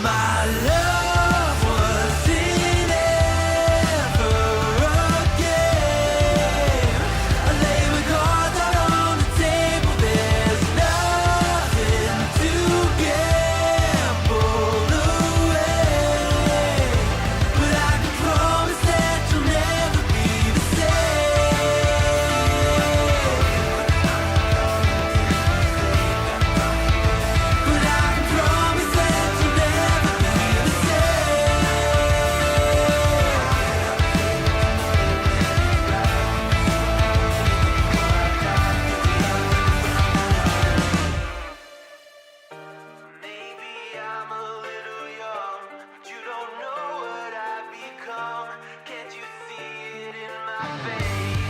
My love wasn't ever a game. I lay my cards out on the table. There's nothing to gamble away. But I can promise that you'll never be the same. But I can promise that you'll never be the same. Maybe I'm a little young, but you don't know what I've become. Can't you see it in my face?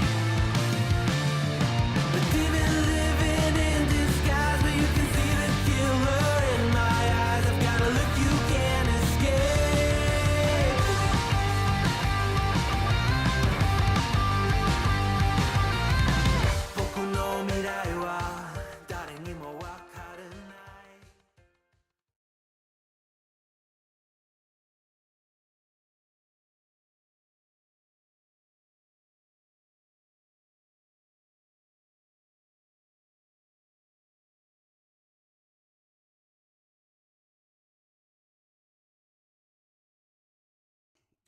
But demon living in disguise, but you can see the killer in my eyes. I've got a look you can't escape. Boku no mirai wa dare ni mo wakaranai.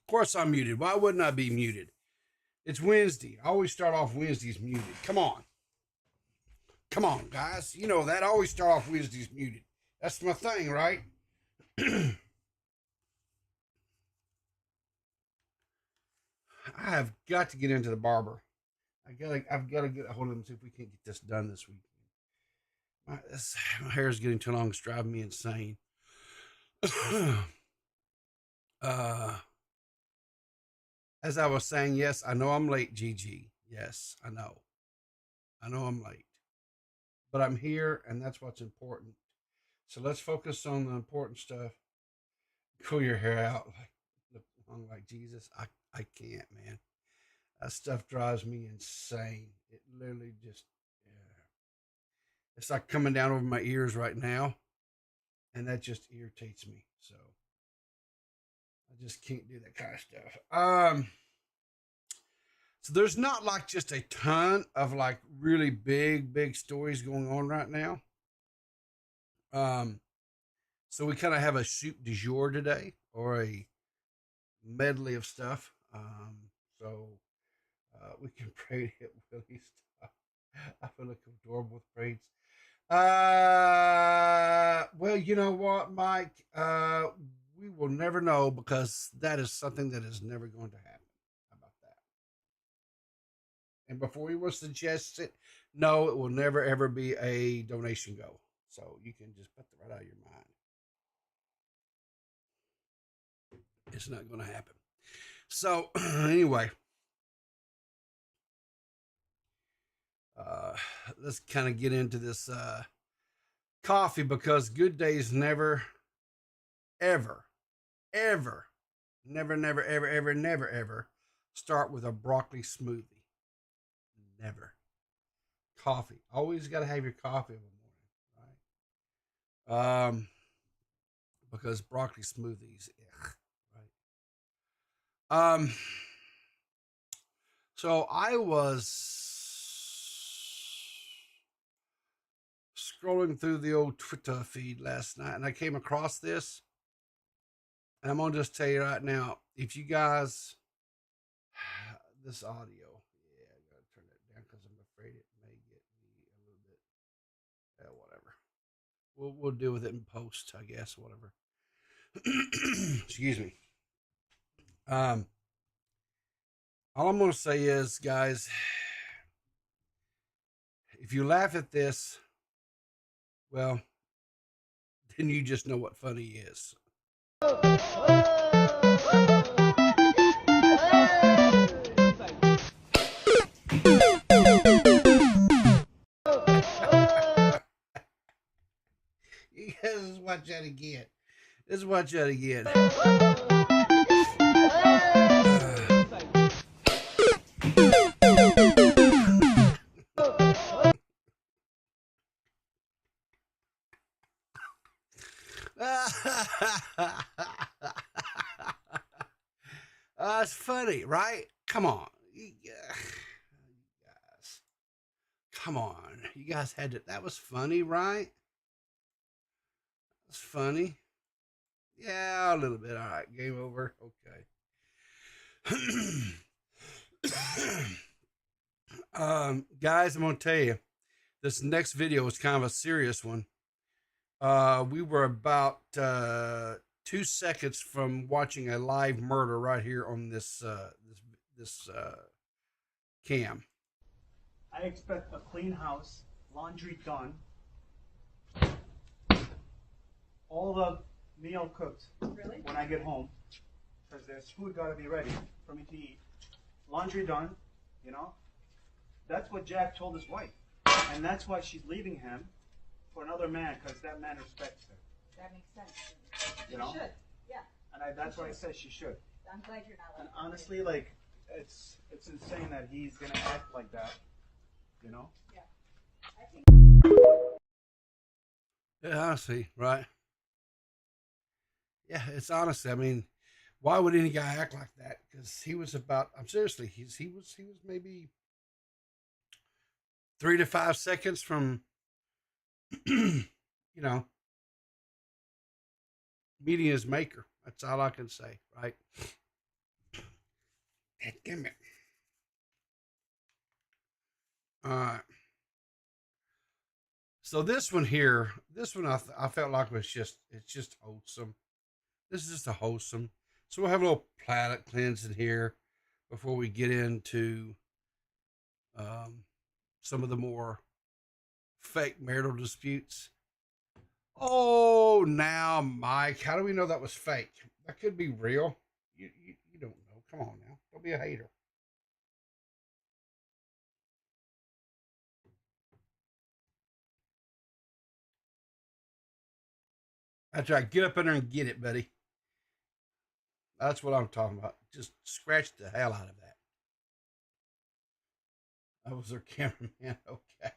Of course I'm muted. Why wouldn't I be muted? It's Wednesday. I always start off Wednesdays muted. Come on. Come on, guys. You know that. I always start off Wednesdays muted. That's my thing, right? I have got to get into the barber. I've got to get a hold of him and see if we can't get this done this week. My hair is getting too long. It's driving me insane. As I was saying, yes, I know I'm late, GG. Yes, I know. I know I'm late. But I'm here, and that's what's important. So let's focus on the important stuff. Cool your hair out like Jesus. I can't, man. That stuff drives me insane. It literally just, yeah. It's like coming down over my ears right now, and that just irritates me. So I just can't do that kind of stuff. So there's not like just a ton of like really big stories going on right now. So we kind of have a soup du jour today, or a medley of stuff. So we can braid it Willie stuff. I feel like I'm adorable with braids. Well, you know what, Mike? We will never know, because that is something that is never going to happen. How about that? And before you will suggest it, no, it will never ever be a donation goal. So you can just put that right out of your mind. It's not going to happen. So anyway, let's kind of get into this coffee, because good days never, ever, never start with a broccoli smoothie. Never. Coffee. Always got to have your coffee in the morning, right? Because broccoli smoothies, right? So I was scrolling through the old Twitter feed last night, and I came across this. And I'm going to just tell you right now, if you guys, this audio, yeah, I got to turn it down because I'm afraid it may get me a little bit, whatever. We'll deal with it in post, I guess, whatever. Excuse me. All I'm going to say is, guys, if you laugh at this, well, then you just know what funny is. You guys watch that again. Let's watch that again. It's funny, right? Come on. Guys. Come on. You guys had it. That was funny, right? That's funny. Yeah, a little bit. All right. Game over. Okay. Guys, I'm going to tell you, this next video is kind of a serious one. We were about 2 seconds from watching a live murder right here on this cam. I expect a clean house, laundry done, all the meal cooked Really? when I get home, because there's food got to be ready for me to eat. Laundry done, you know. That's what Jack told his wife, and that's why she's leaving him for another man, because that man respects her. That makes sense. You know? She should. Yeah. And that's why I said she should. I'm glad you're not. And honestly, like, it's insane that he's gonna act like that. You know? Yeah. I think. Yeah, honestly, right? Yeah, it's honestly. I mean, why would any guy act like that? Because he was about. I'm seriously. He was maybe 3 to 5 seconds from, you know, meeting his maker. That's all I can say, right? Damn it. All right. So this one here, I felt like it's just wholesome. This is just a wholesome. So we'll have a little palate cleanse in here before we get into some of the more fake marital disputes. Oh, now, Mike, how do we know that was fake? That could be real. You don't know. Come on now. Don't be a hater. That's right. Get up in there and get it, buddy. That's what I'm talking about. Just scratch the hell out of that. That was their cameraman. Okay.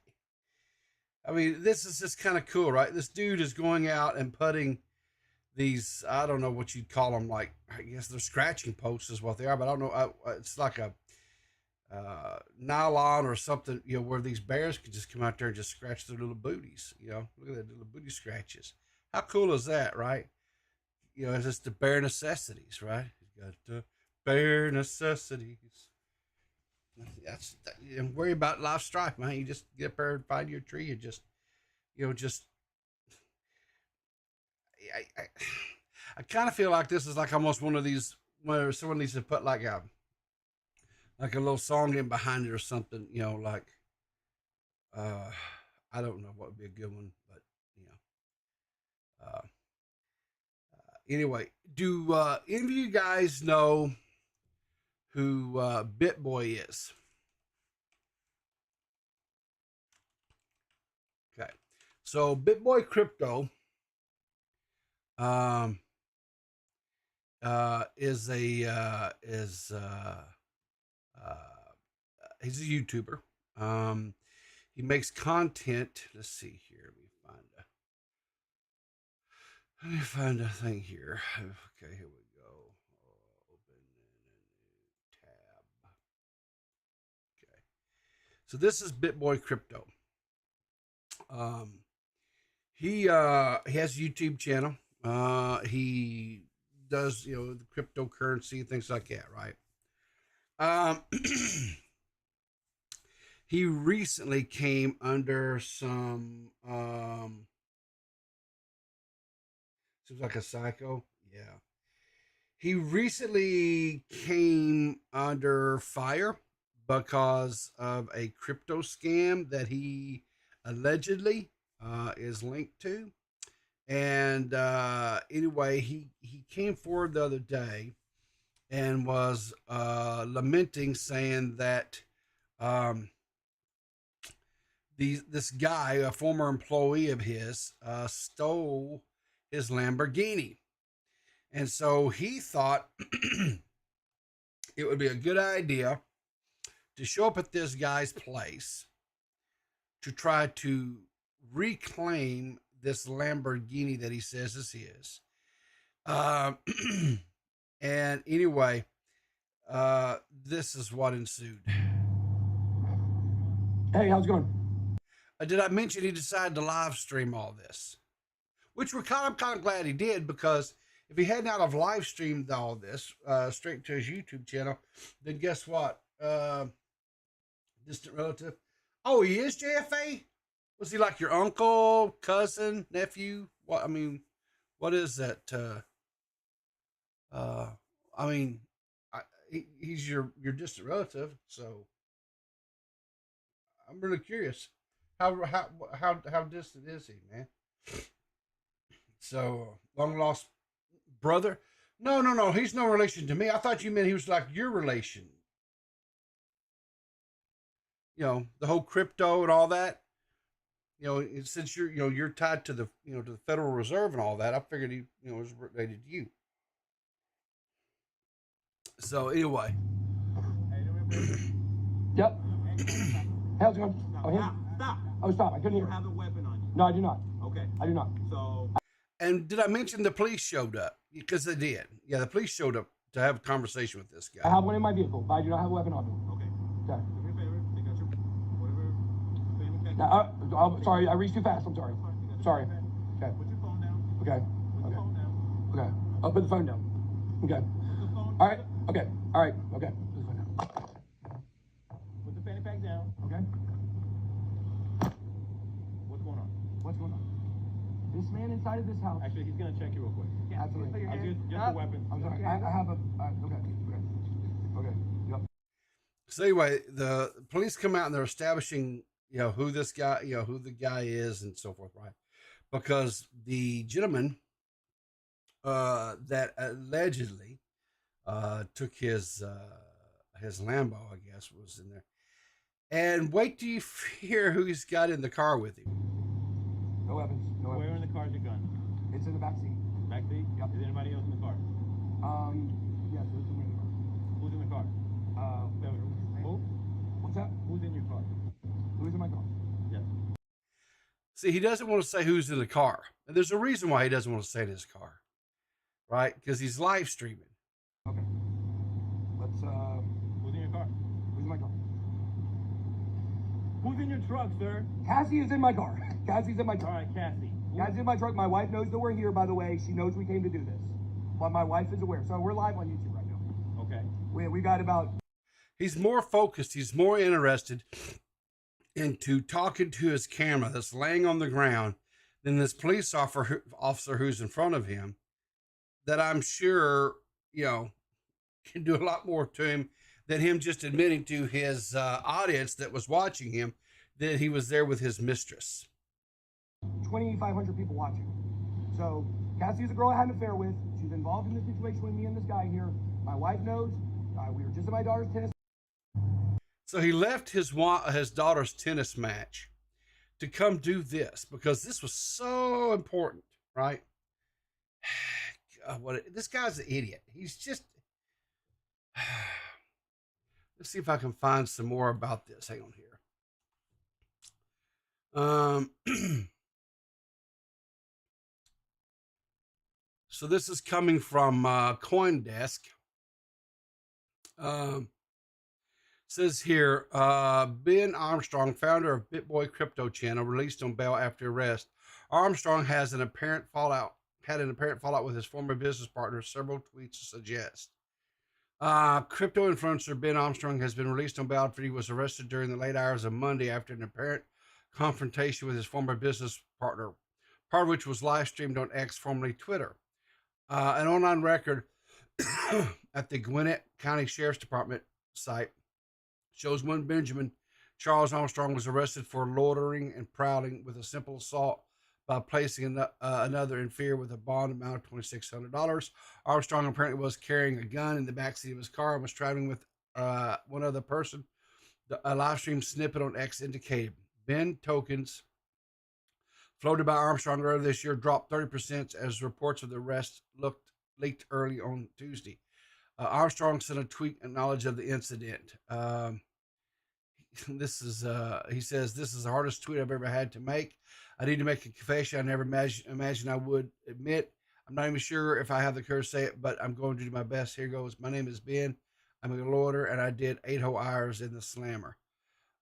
I mean, this is just kind of cool, right? This dude is going out and putting these, I don't know what you'd call them, like, I guess they're scratching posts is what they are, but I don't know. It's like a nylon or something, you know, where these bears can just come out there and just scratch their little booties, you know. Look at that little booty scratches. How cool is that, right? You know, it's just the bare necessities, right? You got the bare necessities. That's, and worry about life strife, man. You just get up there and find your tree and just, you know, just. I kind of feel like this is like almost one of these where someone needs to put like a little song in behind it or something, you know, like I don't know what would be a good one, but you know. Anyway, do any of you guys know who BitBoy is? Okay, so BitBoy Crypto is he's a YouTuber. He makes content. Let's see here. Let me find a thing here. Okay, here we go. Open in a new tab. Okay. So this is BitBoy Crypto. He has a YouTube channel. He does, you know, the cryptocurrency, things like that, right? He recently came under some seems like a psycho. Yeah. He recently came under fire because of a crypto scam that he allegedly is linked to. And anyway, he came forward the other day and was lamenting, saying that this guy, a former employee of his, stole his Lamborghini. And so he thought it would be a good idea to show up at this guy's place to try to reclaim this Lamborghini that he says is his. Um, and anyway, this is what ensued. Hey, how's it going? Did I mention he decided to live stream all this? Which I'm kind of glad he did, because if he had not have live streamed all this straight to his YouTube channel, then guess what? Distant relative. Oh, he is JFA? Was he like your uncle, cousin, nephew? What, I mean, what is that? I mean, he's your distant relative, so I'm really curious. How distant is he, man? So, long lost brother? No. He's no relation to me. I thought you meant he was like your relation. You know, the whole crypto and all that. You know, since you're tied to the to the Federal Reserve and all that, I figured he was related to you. So anyway. Yep. How's it going? Oh, him? Stop. Oh, stop. I couldn't You hear. have a weapon on you. No, I do not. Okay. I do not. So And did I mention the police showed up? Because they did. Yeah, the police showed up to have a conversation with this I guy. have one in my vehicle, but I do not have a weapon on me. okay. Okay. Do me a favor. Take out your whatever fanny pack. Now, I'm sorry. I reached too fast. I'm sorry. That's fine. You got your Sorry. fanny pack. Okay. Put your phone down. Okay. Put your Okay. phone down. Okay. I'll put the phone down. Okay. Put the phone. All right. Okay. All right. Okay. Put the phone down. Put the fanny pack down. Okay. What's going on? What's going on? This man inside of this house. Actually, he's gonna check you real quick. Absolutely. Just a weapon. I'm sorry. I have a. Okay. Okay. Yep. So anyway, the police come out and they're establishing, who this guy, who the guy is and so forth, right? Because the gentleman that allegedly took his Lambo, I guess, was in there. And wait till you hear who he's got in the car with him. No weapons. No Where weapons. in the car is your gun? It's in the back seat. Back seat? Yep. Is anybody else in the car? Yes, there's someone in the car. Who's in the car? Who? What's that? Who's in your car? Who's in my car? Yes. See, he doesn't want to say who's in the car. And there's a reason why he doesn't want to say in his car, right? Because he's live streaming. Okay. Let's, Who's in your car? who's in my car? Who's in your truck, sir? Cassie is in my car. Cassie's in my All truck. right, Cassie. Cassie's in my truck. My wife knows that we're here, by the way. She knows we came to do this. But my wife is aware. So we're live on YouTube right now. Okay. We got about... He's more focused. He's more interested into talking to his camera that's laying on the ground than this police officer who's in front of him, that I'm sure, can do a lot more to him than him just admitting to his audience that was watching him that he was there with his mistress. 2,500 people watching. So Cassie is a girl I had an affair with. She's involved in this situation with me and this guy here. My wife knows. We were just at my daughter's tennis. So he left his daughter's tennis match to come do this because this was so important, right? God, this guy's an idiot. He's just... Let's see if I can find some more about this. Hang on here. So this is coming from CoinDesk. Says here, Ben Armstrong, founder of BitBoy Crypto Channel, released on bail after arrest. Armstrong had an apparent fallout with his former business partner. Several tweets suggest. Crypto influencer Ben Armstrong has been released on bail after he was arrested during the late hours of Monday after an apparent confrontation with his former business partner, part of which was live streamed on X, formerly Twitter. An online record at the Gwinnett County Sheriff's Department site shows when Benjamin Charles Armstrong was arrested for loitering and prowling with a simple assault by placing another in fear with a bond amount of $2,600. Armstrong apparently was carrying a gun in the backseat of his car and was traveling with one other person. A live stream snippet on X indicated Ben tokens floated by Armstrong earlier this year dropped 30% as reports of the arrest leaked early on Tuesday. Armstrong sent a tweet in knowledge of the incident. He says, "This is the hardest tweet I've ever had to make. I need to make a confession I never imagined I would admit. I'm not even sure if I have the courage to say it, but I'm going to do my best. Here goes. My name is Ben. I'm a loader, and I did 8 whole hours in the slammer.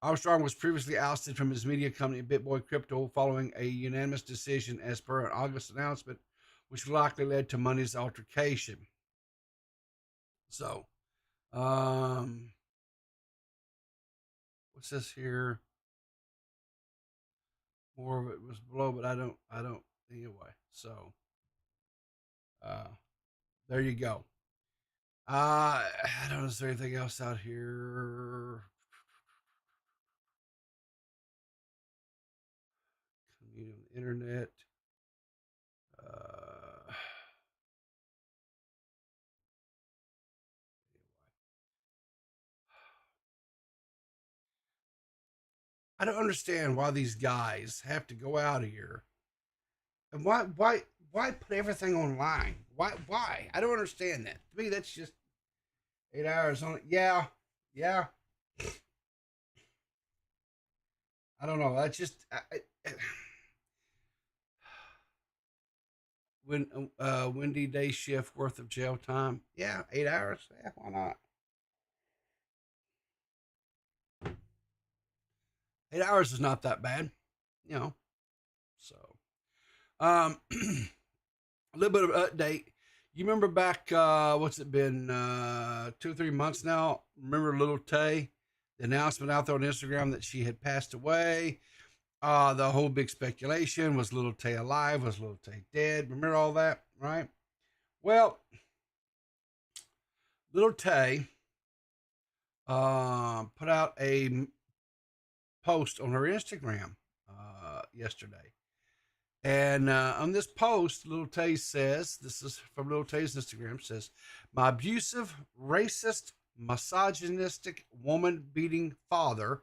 Armstrong was previously ousted from his media company, BitBoy Crypto, following a unanimous decision as per an August announcement, which likely led to Monday's altercation. So, what's this here? More of it was below, but I don't anyway. So, there you go. I don't know, is there anything else out here? Community on the internet. I don't understand why these guys have to go out here and why put everything online? Why? I don't understand that. To me, that's just 8 hours on it. Yeah. I don't know. That's just when Wendy day shift worth of jail time. Yeah, 8 hours. Yeah, why not? 8 hours is not that bad, you know. So, a little bit of an update. You remember back, what's it been, 2 or 3 months now? Remember Little Tay? The announcement out there on Instagram that she had passed away. The whole big speculation, was Little Tay alive? Was Little Tay dead? Remember all that, right? Well, Little Tay put out a post on her Instagram yesterday. And on this post, Little Tay says, this is from Little Tay's Instagram, says, my abusive, racist, misogynistic, woman-beating father,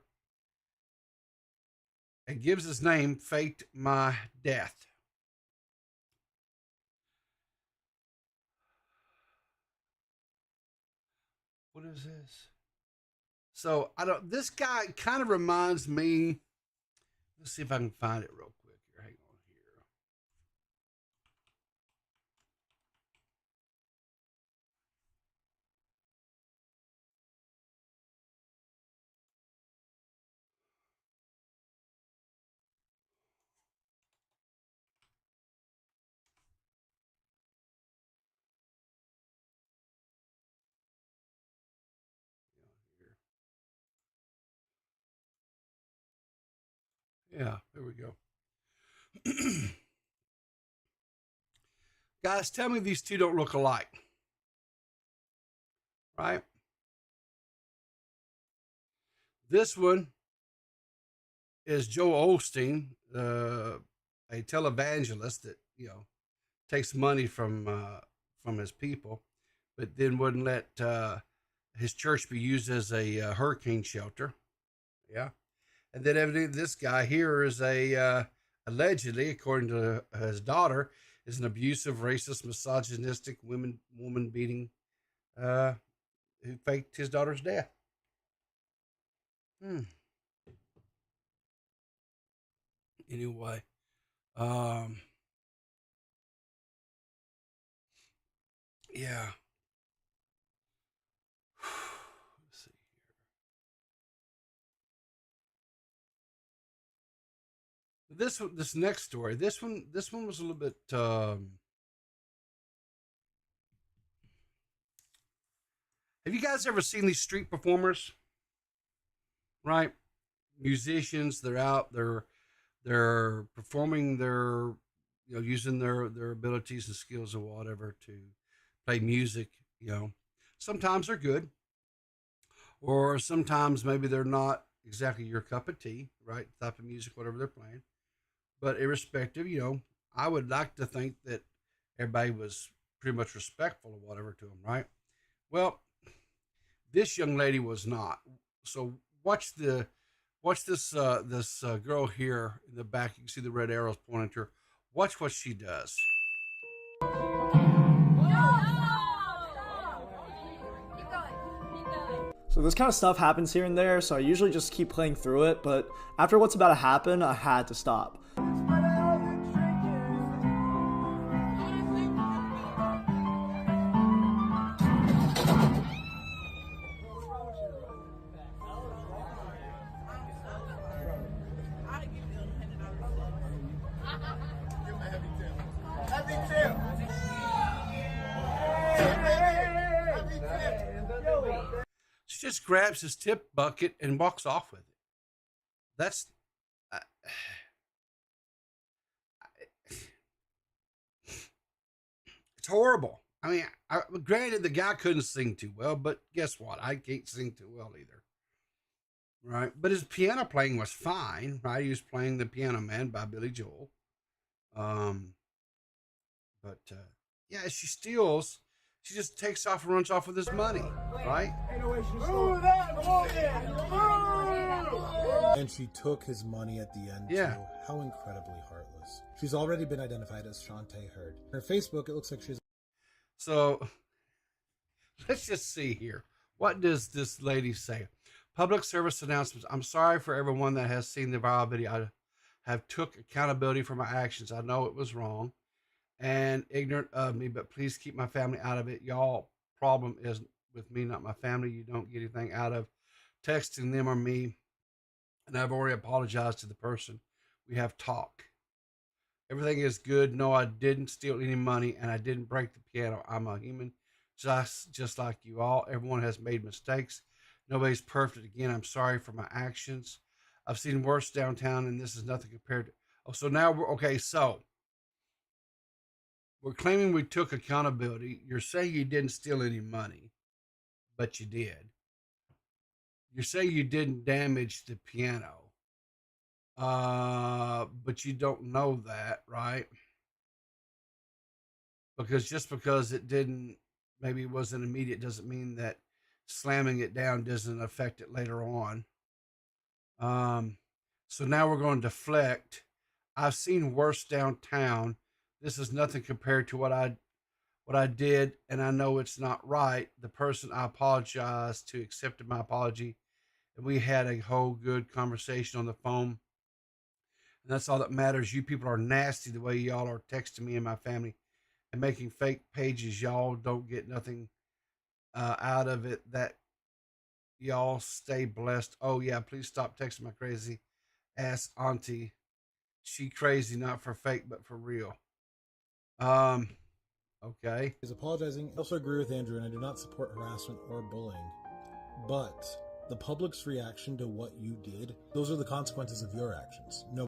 and gives his name, faked my death. What is this? So, this guy kind of reminds me, let's see if I can find it real quick here. Hang on here. Yeah, there we go. Guys, tell me these two don't look alike. Right? This one is Joe Osteen, a televangelist that, takes money from his people, but then wouldn't let his church be used as a hurricane shelter. Yeah. And then evidently this guy here is allegedly, according to his daughter, is an abusive, racist, misogynistic, woman beating, who faked his daughter's death. Anyway, yeah. Let's see here. This next story. This one was a little bit. Have you guys ever seen these street performers? Right, musicians. They're out. They're performing their, using their abilities and skills or whatever to play music. Sometimes they're good, or sometimes maybe they're not exactly your cup of tea, right? Type of music, whatever they're playing. But irrespective, I would like to think that everybody was pretty much respectful of whatever to them, right? Well, this young lady was not. So watch this girl here in the back. You can see the red arrows pointing to her. Watch what she does. So this kind of stuff happens here and there, so I usually just keep playing through it, but after what's about to happen, I had to stop. She just grabs his tip bucket and walks off with it. That's uh, it's horrible. I mean, granted, the guy couldn't sing too well, but guess what? I can't sing too well either. Right? But his piano playing was fine, right? He was playing The Piano Man by Billy Joel. But yeah, she steals. She just takes off and runs off with his money, right? And she took his money at the end, Yeah. too. How incredibly heartless. She's already been identified as Shantae Hurd. Her Facebook, it looks like she's... So let's just see here. What does this lady say? Public service announcements. I'm sorry for everyone that has seen the viral video. I have took accountability for my actions. I know it was wrong and ignorant of me, but please keep my family out of it. Y'all problem is with me, not my family. You don't get anything out of texting them or me. And I've already apologized to the person. We have talk. Everything is good. No, I didn't steal any money and I didn't break the piano. I'm a human just like you all. Everyone has made mistakes. Nobody's perfect. Again, I'm sorry for my actions. I've seen worse downtown and this is nothing compared to... Oh, so now we're... Okay, so we're claiming we took accountability. You're saying you didn't steal any money, but you did. You're saying you didn't damage the piano. But you don't know that, right? Because just because it didn't, maybe it wasn't immediate, doesn't mean that slamming it down doesn't affect it later on. So now we're going to deflect. I've seen worse downtown. This is nothing compared to what I did, and I know it's not right. The person I apologized to accepted my apology, and we had a whole good conversation on the phone. And that's all that matters. You people are nasty the way y'all are texting me and my family and making fake pages. Y'all don't get nothing out of it. That y'all stay blessed. Oh yeah, please stop texting my crazy ass auntie. She crazy, not for fake, but for real. Okay. is apologizing. I also agree with Andrew, and I do not support harassment or bullying. But the public's reaction to what you did, those are the consequences of your actions. No.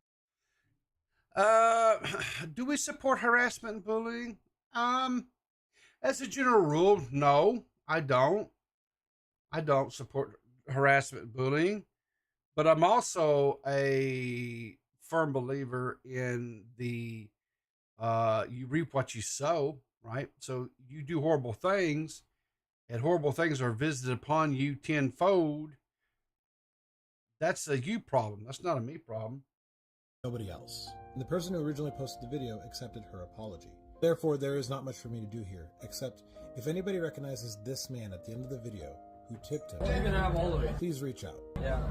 Do we support harassment and bullying? As a general rule, no, I don't. I don't support harassment and bullying, but I'm also a firm believer in the you reap what you sow, right? So you do horrible things, and horrible things are visited upon you tenfold. That's a you problem. That's not a me problem. Nobody else. And the person who originally posted the video accepted her apology. Therefore, there is not much for me to do here, except if anybody recognizes this man at the end of the video who tipped him, You can have all of it. please reach out. Yeah.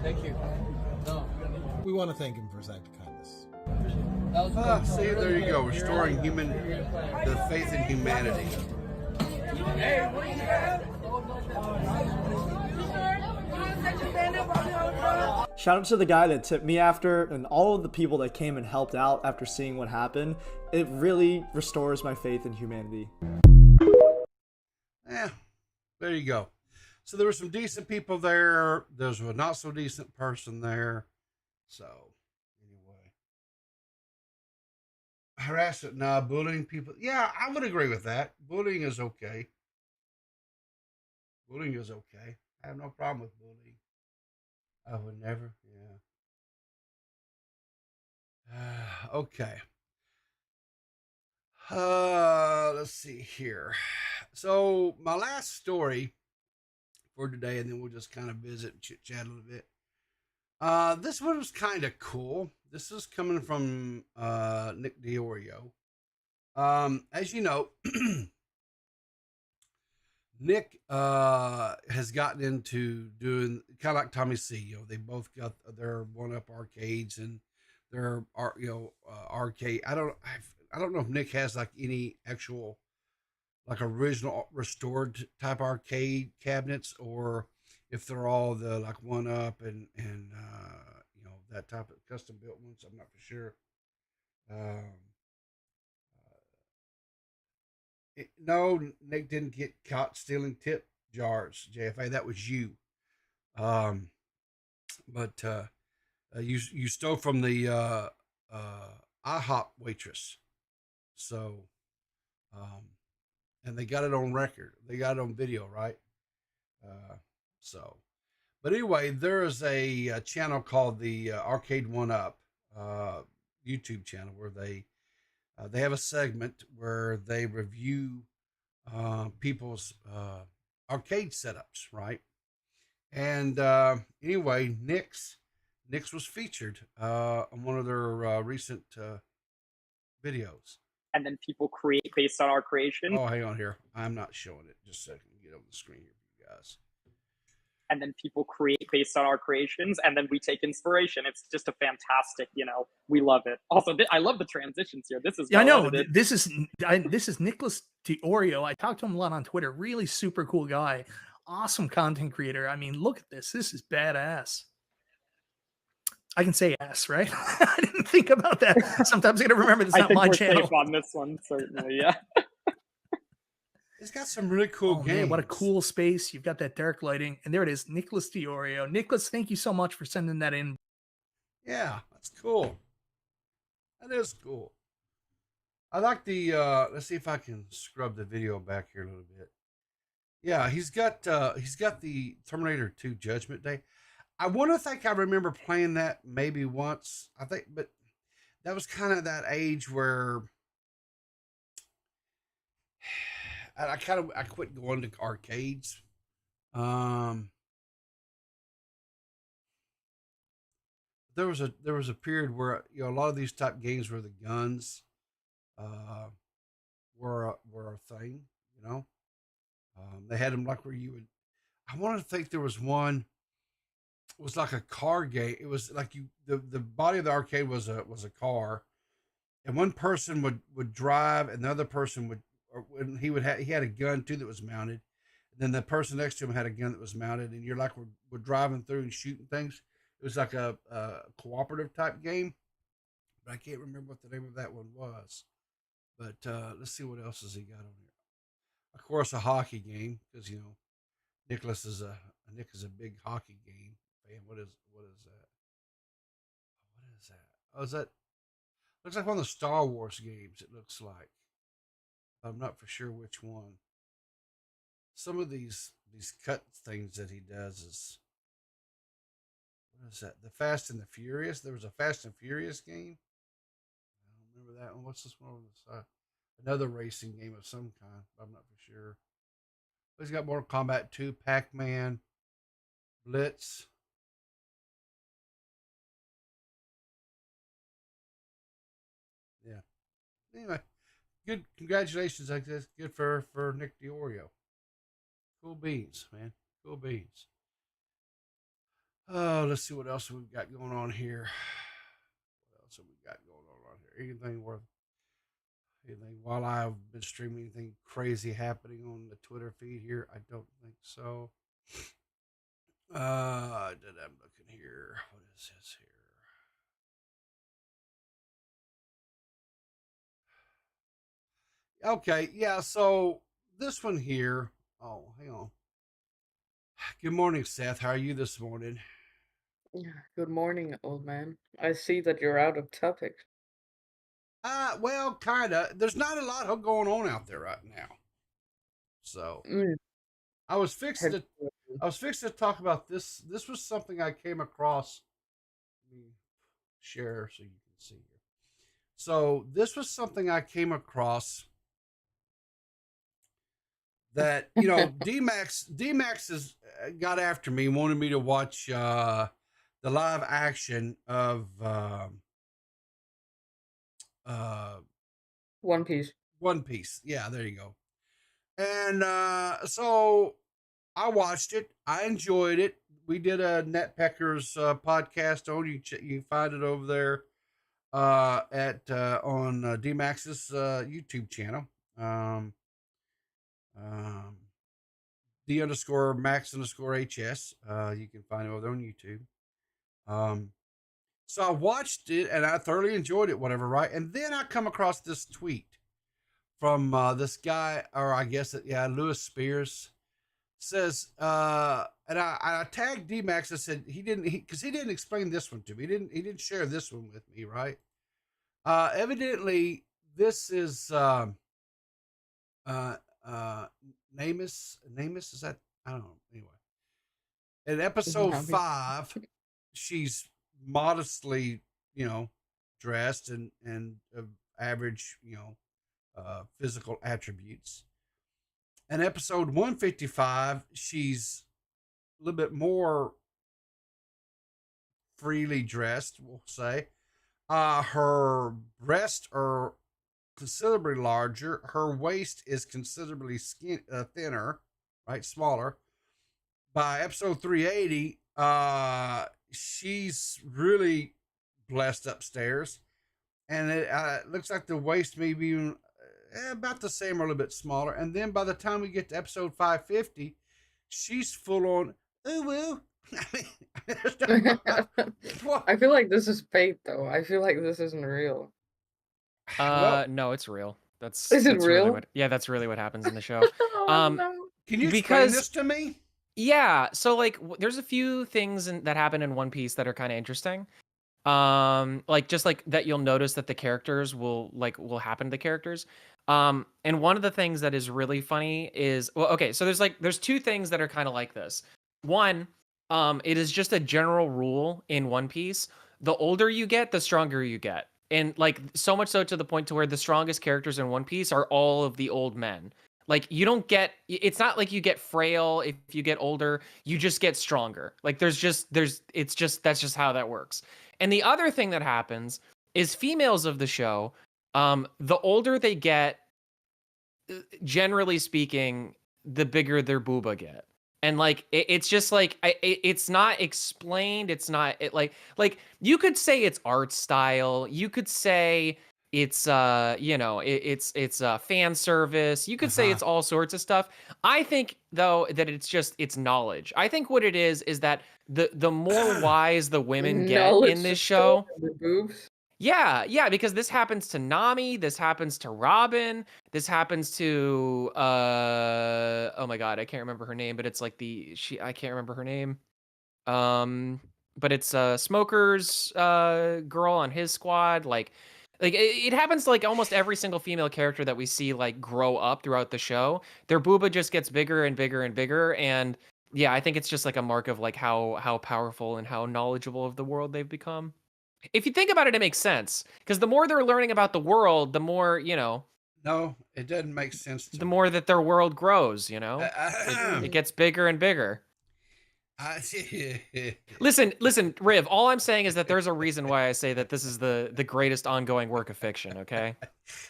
Thank you. No. We want to thank him for his act of kindness. That was See, there you go, restoring the faith in humanity. Hey, what do you have? Shout out to the guy that tipped me after and all of the people that came and helped out after seeing what happened. It really restores my faith in humanity. Yeah, there you go. So there were some decent people there. There was a not so decent person there. So anyway, harassment, nah, bullying people. Yeah, I would agree with that. Bullying is okay. Bullying is okay. I have no problem with bullying. I would never, yeah. Okay. Let's see here. So my last story for today, and then we'll just kind of visit and chit chat a little bit. This one was kind of cool. This is coming from Nick DeOrio. As you know, Nick has gotten into doing kind of like Tommy C. You know, they both got their one-up arcades and their arcade. I don't know if Nick has like any actual like original restored type arcade cabinets, or if they're all the like one-up and that type of custom built ones. I'm not for sure. No, Nick didn't get caught stealing tip jars. JFA, that was you. Um, but you stole from the IHOP waitress. So, um, and they got it on record. They got it on video, right? Uh, so, but anyway, there is a channel called the Arcade One Up YouTube channel where they have a segment where they review people's arcade setups, right? And anyway, Nick's was featured on one of their recent videos. And then people create based on our creation. Oh, hang on here. I'm not showing it. Just a second. Get over the screen here for you guys. And then people create based on our creations, and then we take inspiration. It's just a fantastic, we love it. Also, I love the transitions here. This is I know. edited. This is Nicholas DeOrio. I talked to him a lot on Twitter. Really super cool guy. Awesome content creator. I mean, look at this. This is badass. I can say ass, right? I didn't think about that. Sometimes I gotta remember it's I not think my we're channel. safe on this one, certainly. Yeah. It's got some really cool games. Man, what a cool space. You've got that dark lighting. And there it is, Nicholas DeOrio. Nicholas, thank you so much for sending that in. Yeah, that's cool. That is cool. I like the let's see if I can scrub the video back here a little bit. Yeah, he's got the Terminator 2 Judgment Day. I want to think I remember playing that maybe once. I think, but that was kind of that age where I quit going to arcades. There was a period where a lot of these type games where the guns were a thing. They had them like where you would. I want to think there was one. It was like a car game. It was like the body of the arcade was a car, and one person would drive, and the other person would, or when he had a gun too that was mounted, and then the person next to him had a gun that was mounted, and you're like we're driving through and shooting things. It was like a cooperative type game, but I can't remember what the name of that one was. But let's see what else has he got on here. Of course, a hockey game because Nick is a big hockey game fan. What is that? What is that? Oh, is that? Looks like one of the Star Wars games. It looks like. I'm not for sure which one. Some of these cut things that he does is. What is that? The Fast and the Furious. There was a Fast and Furious game. I don't remember that one. What's this one on the side? Another racing game of some kind. I'm not for sure. But he's got Mortal Kombat 2, Pac-Man, Blitz. Yeah. Anyway, good. Congratulations, I guess. Good for Nick DeOrio. Cool beans, man. Cool beans. Oh, let's see what else we've got going on here. What else have we got going on here? Anything while I've been streaming, anything crazy happening on the Twitter feed here? I don't think so. I'm looking here. What is this here? Okay, yeah, so this one here. Oh, hang on. Good morning, Seth. How are you this morning? Good morning, old man. I see that you're out of topic. Well, kinda. There's not a lot going on out there right now. So Mm, I was fixing head- to talk about this. This was something I came across. Let me share so you can see here. So this was something I came across that D-Max has got after me, wanted me to watch the live action of One Piece. One Piece. Yeah, there you go. And so I watched it. I enjoyed it. We did a Netpeckers podcast on you. You find it over there on D-Max's YouTube channel. D_Max_HS. You can find it over there on YouTube. So I watched it and I thoroughly enjoyed it, whatever, right? And then I come across this tweet from this guy, or I guess Lewis Spears says, and I tagged D-Max. I said he didn't explain this one to me. He didn't share this one with me, right? Evidently, this is Namus. Namus, is that? I don't know. Anyway, in episode 5, she's modestly, dressed and of average, physical attributes. In episode 155, she's a little bit more freely dressed, we'll say. Her breasts are considerably larger. Her waist is considerably thinner, right? Smaller. By episode 380, she's really blessed upstairs. And it looks like the waist may be about the same or a little bit smaller. And then by the time we get to episode 550, she's full on ooh. I feel like this is fake, though. I feel like this isn't real. No, it's real. That's Is it that's really real? what that's really what happens in the show. Oh, no. Can you explain because this to me? yeah, so like there's a few things that happen in One Piece that are kind of interesting. Like just like that you'll notice that the characters will happen to the characters. And one of the things that is really funny is, well, okay, so there's two things that are kind of like this. One, it is just a general rule in One Piece. The older you get, the stronger you get. And like so much so to the point to where the strongest characters in One Piece are all of the old men. Like you don't get, it's not like you get frail if you get older, you just get stronger. Like that's just how that works. And the other thing that happens is females of the show, the older they get, generally speaking, the bigger their booba get. And like it's just like it's not explained. It's not like you could say it's art style. You could say it's it's fan service. You could say it's all sorts of stuff. I think though that it's knowledge. I think what it is that the more wise the women get in this show. The boobs. Yeah, because this happens to Nami, this happens to Robin, this happens to oh my god, I can't remember her name, but it's like I can't remember her name. But it's Smoker's girl on his squad, like it happens to like almost every single female character that we see like grow up throughout the show. Their booba just gets bigger and bigger and bigger, and yeah, I think it's just like a mark of like how powerful and how knowledgeable of the world they've become. If you think about it, it makes sense. Because the more they're learning about the world, the more, No, it doesn't make sense to the me. more that their world grows, it gets bigger and bigger. Listen, Riv, all I'm saying is that there's a reason why I say that this is the greatest ongoing work of fiction, okay?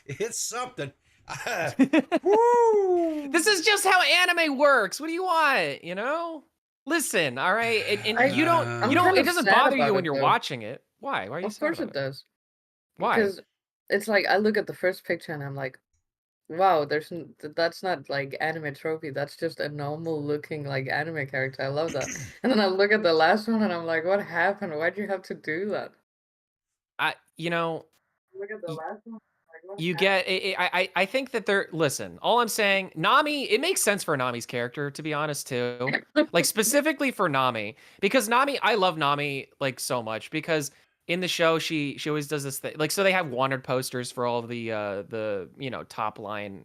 It's something. This is just how anime works. What do you want, Listen, all right? And you don't it doesn't bother you when you're watching it. Why? Why are you Of sad course about it does. Why? Because it's like I look at the first picture and I'm like, wow, that's not like anime trophy. That's just a normal looking like anime character. I love that. And then I look at the last one and I'm like, what happened? Why'd you have to do that? Look at the last one. Like, what You happened? get I think that listen, all I'm saying, Nami, it makes sense for Nami's character, to be honest, too. Like specifically for Nami. Because Nami, I love Nami like so much because in the show she always does this thing. Like so they have wanted posters for all the top line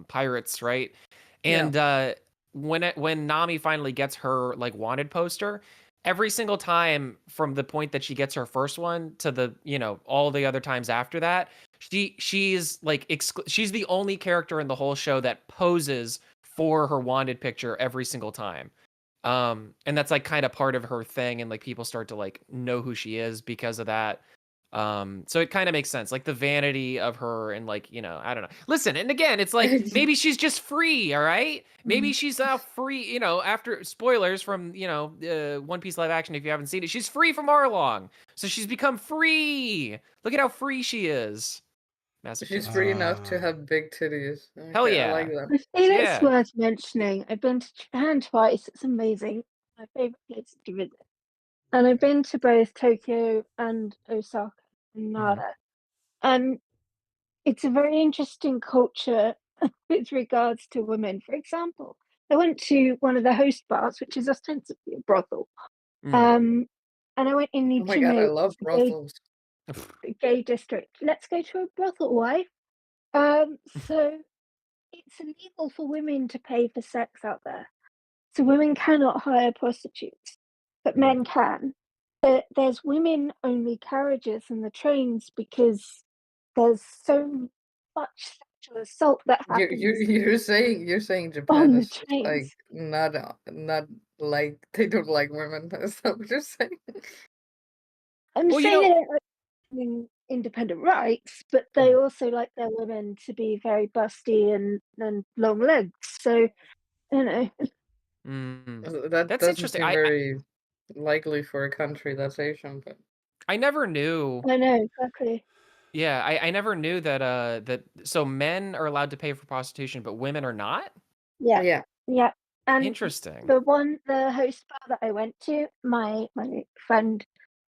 pirates, right? Yeah. And when Nami finally gets her like wanted poster, every single time from the point that she gets her first one to the all the other times after that, she's like she's the only character in the whole show that poses for her wanted picture every single time. And that's like kind of part of her thing, and like people start to like know who she is because of that. So it kind of makes sense, like the vanity of her, and like I don't know. Listen, and again, it's like maybe she's just free, all right? Maybe she's free, after spoilers from One Piece live action. If you haven't seen it, she's free from Arlong, so she's become free. Look at how free she is. Massive She's titties. free enough to have big titties. Hell Okay, I yeah. like that. I feel Yeah. it's worth mentioning. I've been to Japan twice. It's amazing. My favorite place to visit. And I've been to both Tokyo and Osaka and Nara. it's a very interesting culture with regards to women. For example, I went to one of the host bars, which is ostensibly a brothel. And I went in Oh my to god, I know love brothels. the gay district. Let's go to a brothel, wife. So it's illegal for women to pay for sex out there. So women cannot hire prostitutes, but men can. There's women-only carriages in the trains because there's so much sexual assault that happens You're saying Japan on the is just like trains. not like they don't like women. Is that what you're saying? I'm Well, you saying they know, don't like women independent rights, but they also like their women to be very busty and long legs. So, you know, That that's doesn't interesting. seem very likely for a country that's Asian, but I never knew. I know exactly. Yeah, I never knew that so men are allowed to pay for prostitution, but women are not? Yeah, yeah. yeah. And Interesting. the host bar that I went to, my friend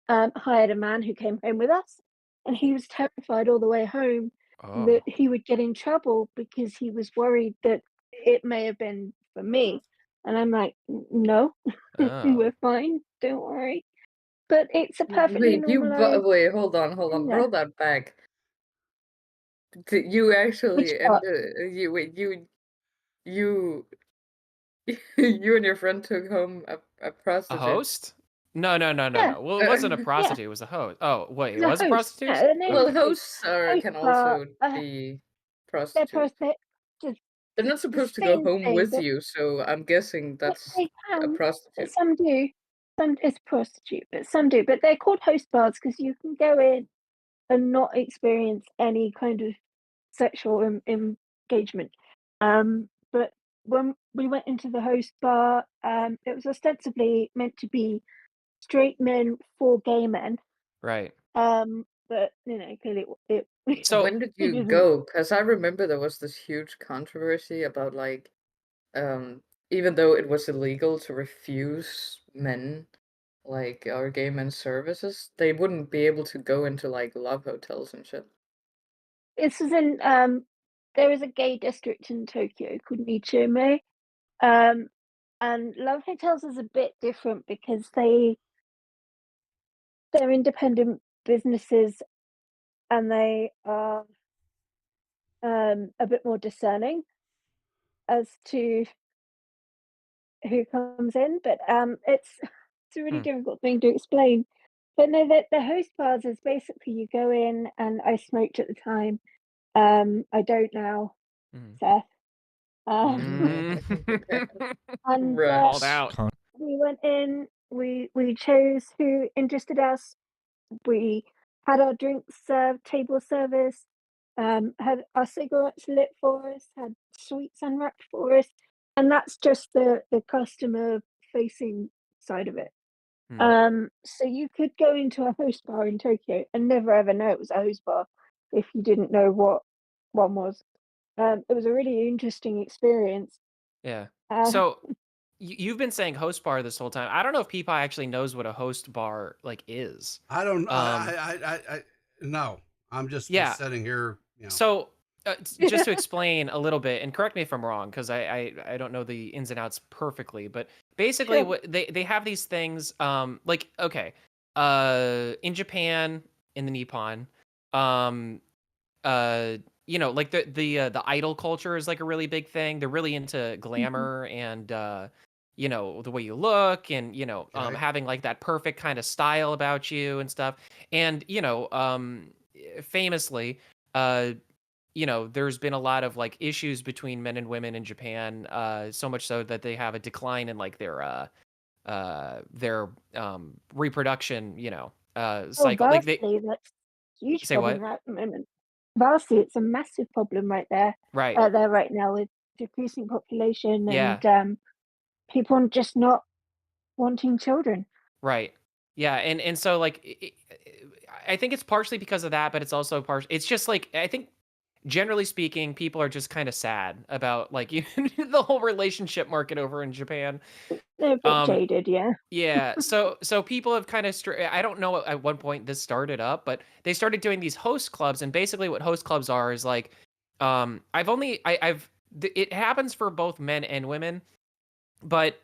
hired a man who came home with us, and he was terrified all the way home that Oh. he would get in trouble because he was worried that it may have been for me. And I'm like, No, Oh. we're fine, don't worry. But it's a perfectly normalized Wait, hold on, thing there. roll that back. You Which actually part? you wait you you and your friend took home a A prostitute. host? No. Yeah, Well, it wasn't a yeah. prostitute, it was a host. Oh, wait, it The was a host. prostitute? Yeah, the name's Well, the host. hosts Host can bar. also be They're prostitutes. just They're not the supposed to go same home thing, with but you, so I'm guessing that's they a can. But prostitute. some do. Some it's prostitute, but some do. But they're called host bars because you can go in and not experience any kind of sexual engagement. But when we went into the host bar, it was ostensibly meant to be straight men for gay men. Right. But clearly it So When did you isn't. go? Because I remember there was this huge controversy about like, even though it was illegal to refuse men like our gay men services, they wouldn't be able to go into like love hotels and shit. This is in there is a gay district in Tokyo called Nichome. And love hotels is a bit different because they're independent businesses and they are a bit more discerning as to who comes in. But it's a really difficult thing to explain. But no, the host bars is basically you go in, and I smoked at the time. I don't now, Seth. And Called out. we went in. We chose who interested us. We had our drinks served, table service. Had our cigarettes lit for us. Had sweets unwrapped for us, and that's just the customer facing side of it. So you could go into a host bar in Tokyo and never ever know it was a host bar if you didn't know what one was. It was a really interesting experience. Yeah. Uh, So you've been saying host bar this whole time. I don't know if people actually knows what a host bar like is. I don't. Um, No. I'm just yeah. sitting here. You know. So just to explain a little bit, and correct me if I'm wrong, because I don't know the ins and outs perfectly, but basically Sure. what they have these things, like, okay, in Japan, in the Nippon, um, like the idol culture is like a really big thing. They're really into glamour and the way you look and Okay. having like that perfect kind of style about you and stuff. And famously, there's been a lot of like issues between men and women in Japan, so much so that they have a decline in like their reproduction, cycle. Like they Vastly, that's a huge say problem what? right at the moment. Vastly, it's a massive problem right there. Right. There right now with decreasing population Yeah. and people just not wanting children. Right. Yeah, and so like I think it's partially because of that, but it's also it's just like I think generally speaking, people are just kind of sad about like the whole relationship market over in Japan. They're a bit jaded, yeah. Yeah, so people have kind of I don't know at what point this started up, but they started doing these host clubs, and basically what host clubs are is like, it happens for both men and women, but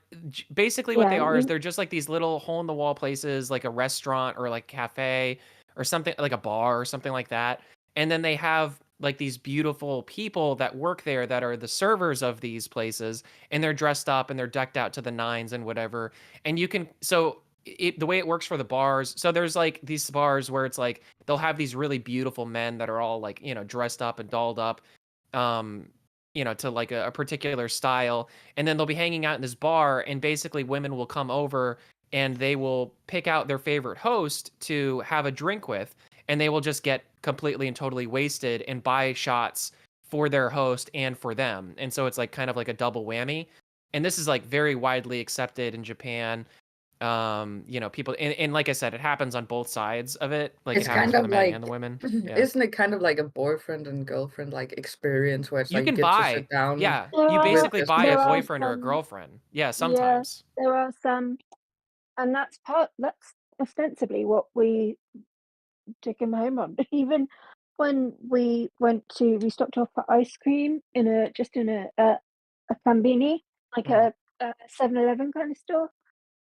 basically what they Yeah, are is they're just like these little hole in the wall places, like a restaurant or like cafe or something, like a bar or something like that, and then they have like these beautiful people that work there that are the servers of these places, and they're dressed up and they're decked out to the nines and whatever. And you can the way it works for the bars, so there's like these bars where it's like they'll have these really beautiful men that are all like, dressed up and dolled up, um to like a particular style, and then they'll be hanging out in this bar, and basically women will come over and they will pick out their favorite host to have a drink with, and they will just get completely and totally wasted and buy shots for their host and for them. And so it's like kind of like a double whammy. And this is like very widely accepted in Japan. People, and like I said, it happens on both sides of it. Like it It's happens kind for of the men like, and the women. Yeah. isn't it kind of like a boyfriend and girlfriend like experience where it's You like you can get to buy, sit down yeah, There you are, with basically just buy a there are boyfriend or a some, girlfriend. Yeah, yeah, sometimes. there are some, and that's ostensibly what we took him home on. Even when we stopped off for ice cream in a Combini, like a 7-Eleven kind of store.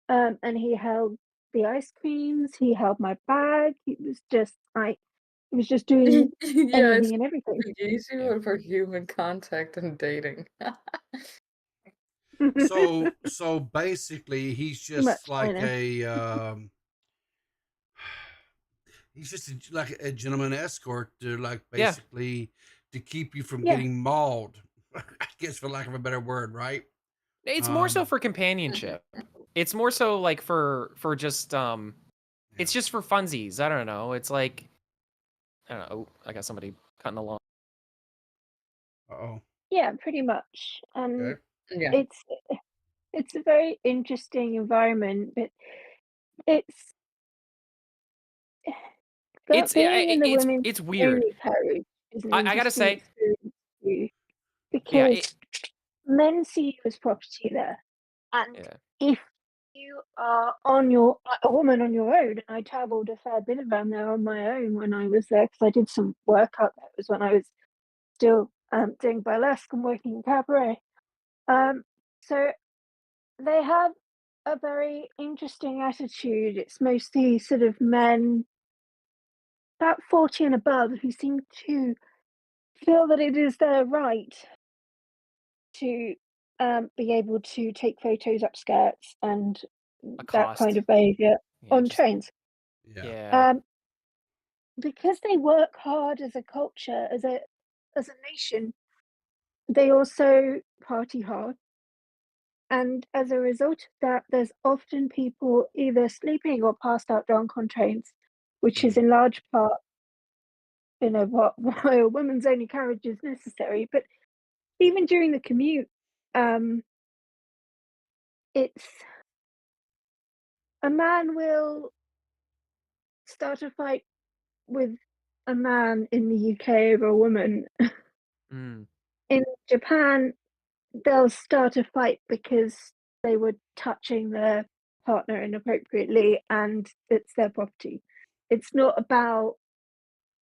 And he held the ice creams, he held my bag. He was just doing Yeah, it's anything and everything. easy Yeah. for human contact and dating. So basically, he's Too much just like China. he's just like a gentleman escort to like Yeah. basically to keep you from Yeah. getting mauled. I guess for lack of a better word, right? It's more so for companionship. It's more so like for just it's just for funsies. I don't know. It's like, I don't know. I got somebody cutting the lawn. Uh-oh. Yeah, pretty much. Okay. Yeah. It's a very interesting environment, but it's being in the women's It's weird. only carriage is an I gotta interesting say, experience too, yeah, because men see you as property there, and yeah. if you are a woman on your own, and I travelled a fair bit around there on my own when I was there, because I did some work up there. It was when I was still doing burlesque and working in cabaret. So they have a very interesting attitude. It's mostly sort of men about 40 and above who seem to feel that it is their right to be able to take photos up skirts and that kind Accost. of behaviour Yeah, on just trains. yeah. Because they work hard as a culture, as a nation, they also party hard. And as a result of that, there's often people either sleeping or passed out drunk on trains, which is in large part, why a woman's only carriage is necessary. But even during the commute, it's a man will start a fight with a man in the UK over a woman. Mm. In Japan, they'll start a fight because they were touching their partner inappropriately and it's their property. It's not about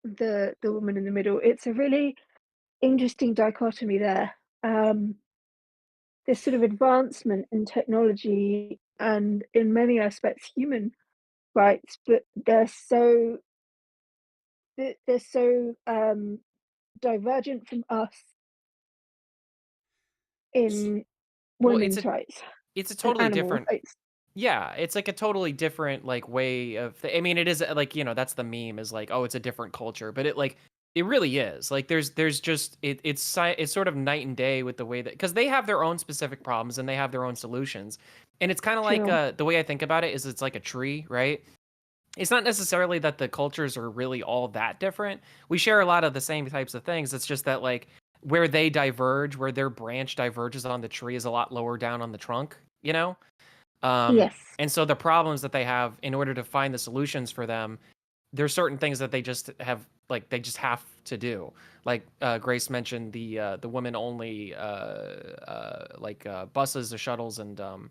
the woman in the middle. It's a really interesting dichotomy there. This sort of advancement in technology and in many aspects human rights, but they're so divergent from us in Well, women's rights it's a and totally animal different. rights. Yeah, it's like a totally different like way of. I mean, it is like, that's the meme, is like, oh, it's a different culture, but it really is. Like there's just it's sort of night and day with the way that, because they have their own specific problems and they have their own solutions, and it's kind of like True. the way I think about it is it's like a tree, right? It's not necessarily that the cultures are really all that different. We share a lot of the same types of things. It's just that like where they diverge, where their branch diverges on the tree is a lot lower down on the trunk, you know? Yes. And so the problems that they have, in order to find the solutions for them, there's certain things that they just have, like, they just have to do. Like Grace mentioned, the women only buses or shuttles and and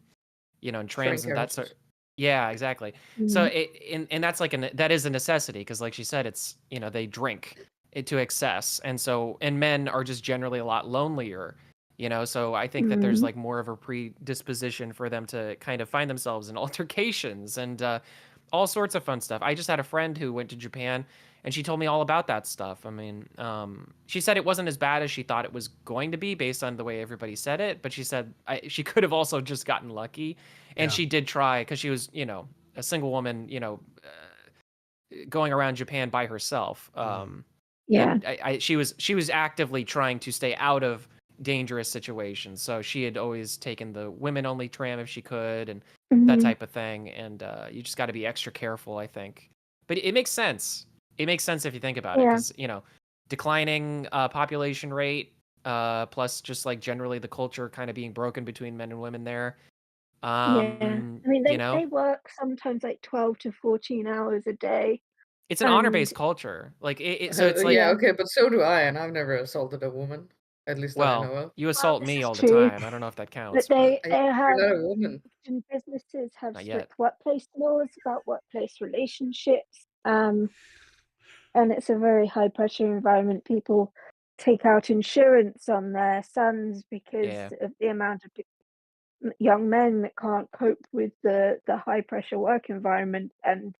trams Train and that sort. carriages. Yeah, exactly. So and that's like that is a necessity because, like she said, it's they drink it to excess, and men are just generally a lot lonelier. So I think that there's like more of a predisposition for them to kind of find themselves in altercations and all sorts of fun stuff. I just had a friend who went to Japan and she told me all about that stuff. I mean, she said it wasn't as bad as she thought it was going to be based on the way everybody said it, but she said she could have also just gotten lucky. And Yeah. she did try because she was, a single woman, going around Japan by herself. Yeah. And she was actively trying to stay out of dangerous situations. So she had always taken the women only tram if she could and that type of thing. And you just got to be extra careful, I think. But it makes sense. It makes sense if you think about it, because declining population rate, plus just like generally the culture kind of being broken between men and women there. Yeah. I mean, they work sometimes like 12 to 14 hours a day. It's an honor-based culture. Like so it's like, Yeah, okay, but so do I, and I've never assaulted a woman, at least that I know well, of. you Well, assault this me is all the true. time. I don't know if that But counts, but they You're have not a woman. often businesses have not yet. strict workplace laws about workplace relationships. And it's a very high pressure environment. People take out insurance on their sons because Yeah. of the amount of young men that can't cope with the high pressure work environment and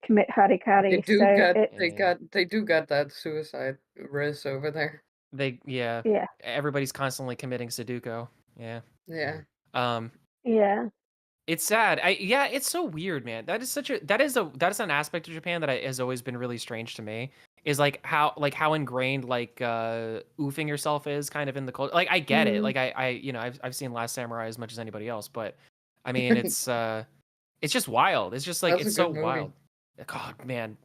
commit They harikari. do So got it they do got that suicide risk over there. Yeah. yeah. Everybody's constantly committing Sudoku. Yeah. Yeah. Yeah. It's sad. Yeah, it's so weird, man. That is an aspect of Japan that has always been really strange to me. Is like how ingrained like oofing yourself is kind of in the culture. Like I get it. Like I've seen Last Samurai as much as anybody else, but I mean it's just wild. It's just like That's a it's so good movie. wild. God, man.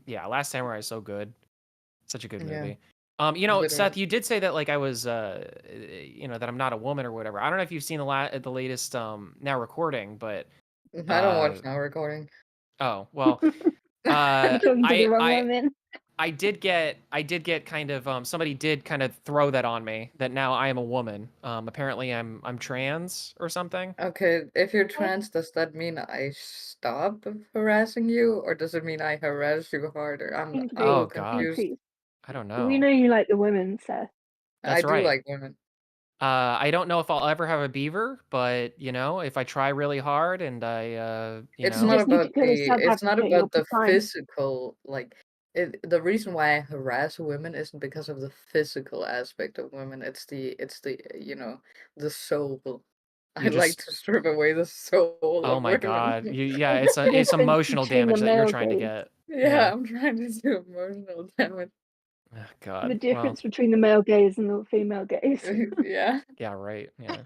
Yeah, Last Samurai is so good. Such a good Yeah. movie. Literally. Seth, you did say that like I was that I'm not a woman or whatever. I don't know if you've seen the latest now recording, but I don't watch now recording. oh, well, You're talking to the wrong woman. I did get kind of somebody did kind of throw that on me that now I am a woman. Apparently I'm trans or something. Okay, if you're trans, does that mean I stop harassing you, or does it mean I harass you harder? I'm a Increase. little God. confused. Increase. I don't We know. know you like the women, Seth. I That's do right. like women. I don't know if I'll ever have a beaver, but if I try really hard and I It's You not just need to about go to the South it's not Africa, you'll about be the fine. physical, like the reason why I harass women isn't because of the physical aspect of women. It's the the soul. You I'd like just to strip away the soul oh of my women. God. Yeah, There's a it's difference emotional between the damage that you're male trying to gaze. get. Yeah, I'm trying to do emotional damage. Oh, The God. Well, difference between the male gaze and the female gaze. Yeah. yeah, right. Yeah.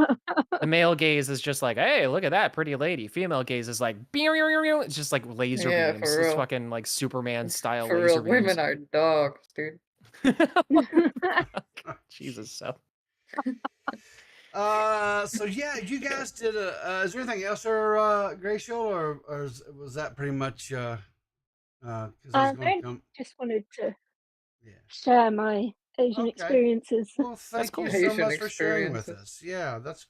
The male gaze is just like, hey, look at that pretty lady. Female gaze is like, it's just like laser Yeah, beams. for It's real. fucking like Superman style For laser real, women beams. are dogs, dude. Jesus, Seth. So yeah, you guys did is there anything else or Gracial or was that pretty much because I was going I to come just wanted to yeah. share my Asian Okay. experiences. Well, thank you so Asian much for sharing with experiences. us. Yeah, that's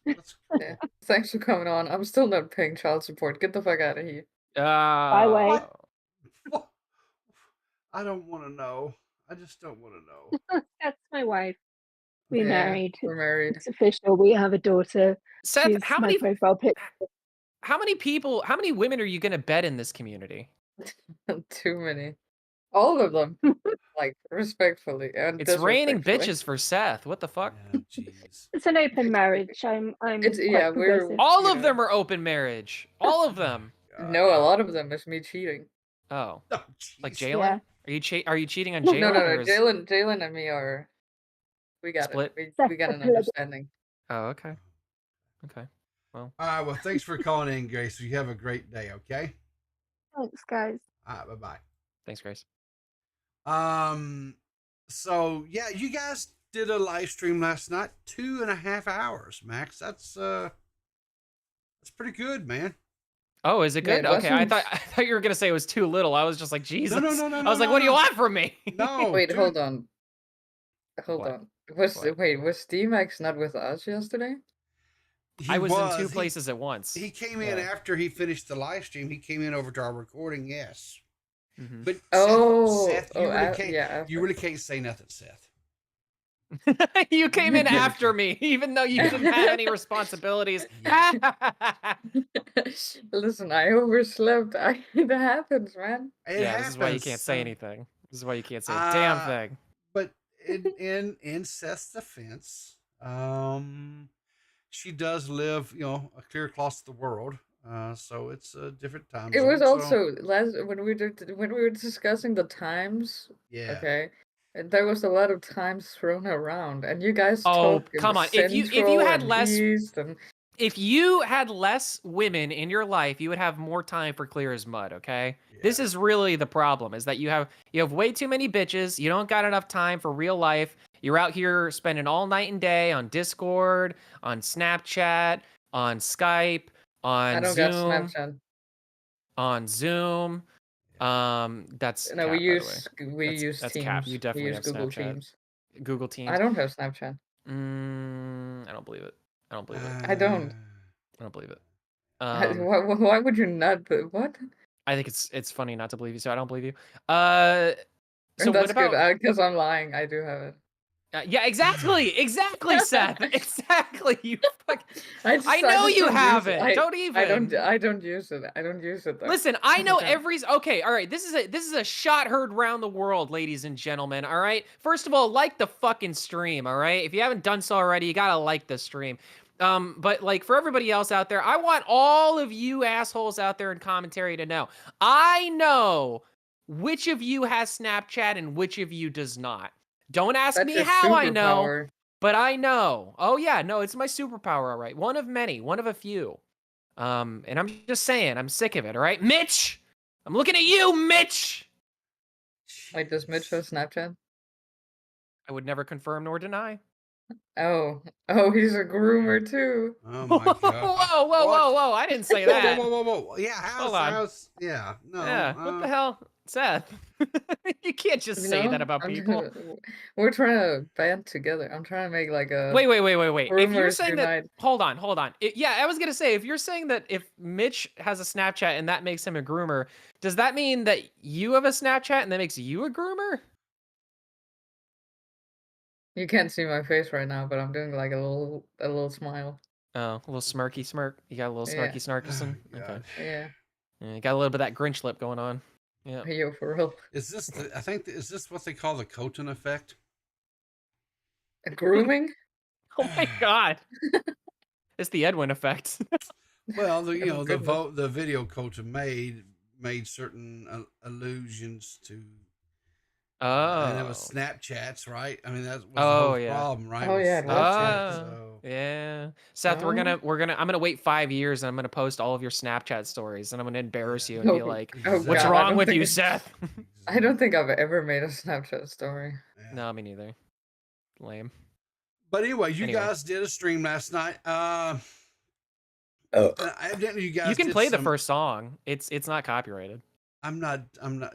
Yeah. Thanks for coming on. I'm still not paying child support. Get the fuck out of here. By way. What? I don't want to know. I just don't want to know. That's my wife. We Yeah, married. we're married. It's official. We have a daughter. Seth, She's how my many profile pic. how many women are you gonna bet in this community? Too many. All of them. Like, respectfully and It's raining disrespectfully. bitches for Seth. What the fuck? Jeez. It's an open marriage. I'm It's quite yeah, we're progressive. All of them are open marriage. All of them. No, a lot of them is me cheating. Oh. Like jeez. Jalen? Yeah. Are you cheating on No, Jalen? no, or no. is- Jalen and me are we got Split? it. Seth We got an the plug. understanding. Oh, okay. Okay. Well. All right. Well, thanks for calling in, Grace. You have a great day. Okay. Thanks, guys. All right. Bye bye. Thanks, Grace. So yeah, you guys did a live stream last night, 2.5 hours, Max. That's pretty good, man. Oh, is it Yeah, good? it Okay, I wasn't- thought you were gonna say it was too little. I was just like, Jesus. no, I was like, what do you want from me? No. Wait, dude. hold on. Hold What? on. What? Wait, was D-Max not with us yesterday? I was in 2 He- places at once. He came in Yeah. after he finished the live stream. He came in over to our recording, yes. Mhm. But Oh, Seth, you really can't. yeah. You really can't say nothing, Seth. You came in after me, even though you didn't have any responsibilities. Listen, I overslept. It happens, man. Yeah, this is why you can't say anything. This is why you can't say a damn thing. But in Seth's defense, she does live, clear across the world. So it's a different time It zone. was so- also last when we were discussing the times. Yeah. Okay. And there was a lot of times thrown around, and you guys Oh, talk in come on. If you Central had and less East and if you had less women in your life, you would have more time for clear as mud, okay? This is really the problem, is that you have way too many bitches, you don't got enough time for real life. You're out here spending all night and day on Discord, on Snapchat, on Skype, on I don't Zoom. got Snapchat. On Zoom. That's No, cap, we by the use way. Teams. Cap. You definitely we use have Google Snapchat. Teams. Google Teams. I don't have Snapchat. I don't believe it. I don't believe it. I don't. I don't believe it. Why would you not? What? I think it's funny not to believe you, so I don't believe you. So And that's what about? good because I'm lying. I do have it. Yeah, exactly, Seth, exactly. You fuck. I just know you don't have use it. Don't even. I don't use it. I don't use it though. Listen, I know Okay. Okay, all right. This is a shot heard round the world, ladies and gentlemen. All right. First of all, like the fucking stream. All right. If you haven't done so already, you gotta like the stream. But like for everybody else out there, I want all of you assholes out there in commentary to know. I know which of you has Snapchat and which of you does not. Don't ask That's me your how I know, superpower. but I know. Oh yeah, no, it's my superpower, all right. One of many, one of a few. And I'm just saying, I'm sick of it, all right? Mitch! I'm looking at you, Mitch! Wait, does Mitch have Snapchat? I would never confirm nor deny. Oh, he's a groomer too. Oh my god. Whoa, I didn't say that. Whoa. Yeah, Hold on. yeah, no. Yeah, what the hell? Seth, you can't just You say know, that about people. We're trying to band together. I'm trying to make like a Wait. If you're Rumors saying unite. that, hold on. Yeah, I was gonna say, if you're saying that if Mitch has a Snapchat and that makes him a groomer, does that mean that you have a Snapchat and that makes you a groomer? You can't see my face right now, but I'm doing like a little smile. Oh, a little smirky smirk. You got a little Yeah. snarky snarkison. Okay. Yeah. Yeah, you got a little bit of that Grinch lip going on. Yeah. Yo, for real. Is this is this what they call the Coton effect? Grooming? Oh my god. It's the Edwin effect. Well, Oh, goodness. the video Coton made certain allusions to. And it was Snapchats, right? I mean, that was the whole problem, right? Oh, was yeah, Snapchat, Snapchat. so. Yeah. Seth, Oh. I'm gonna wait 5 years and I'm gonna post all of your Snapchat stories and I'm gonna embarrass you and be Oh, like, oh what's God, I wrong don't with think you, it's- Seth? I don't think I've ever made a Snapchat story. No, me neither. Lame. But anyway, you Anyway. guys did a stream last night. Evidently, you guys You can did play the some- first song. It's not copyrighted. I'm not.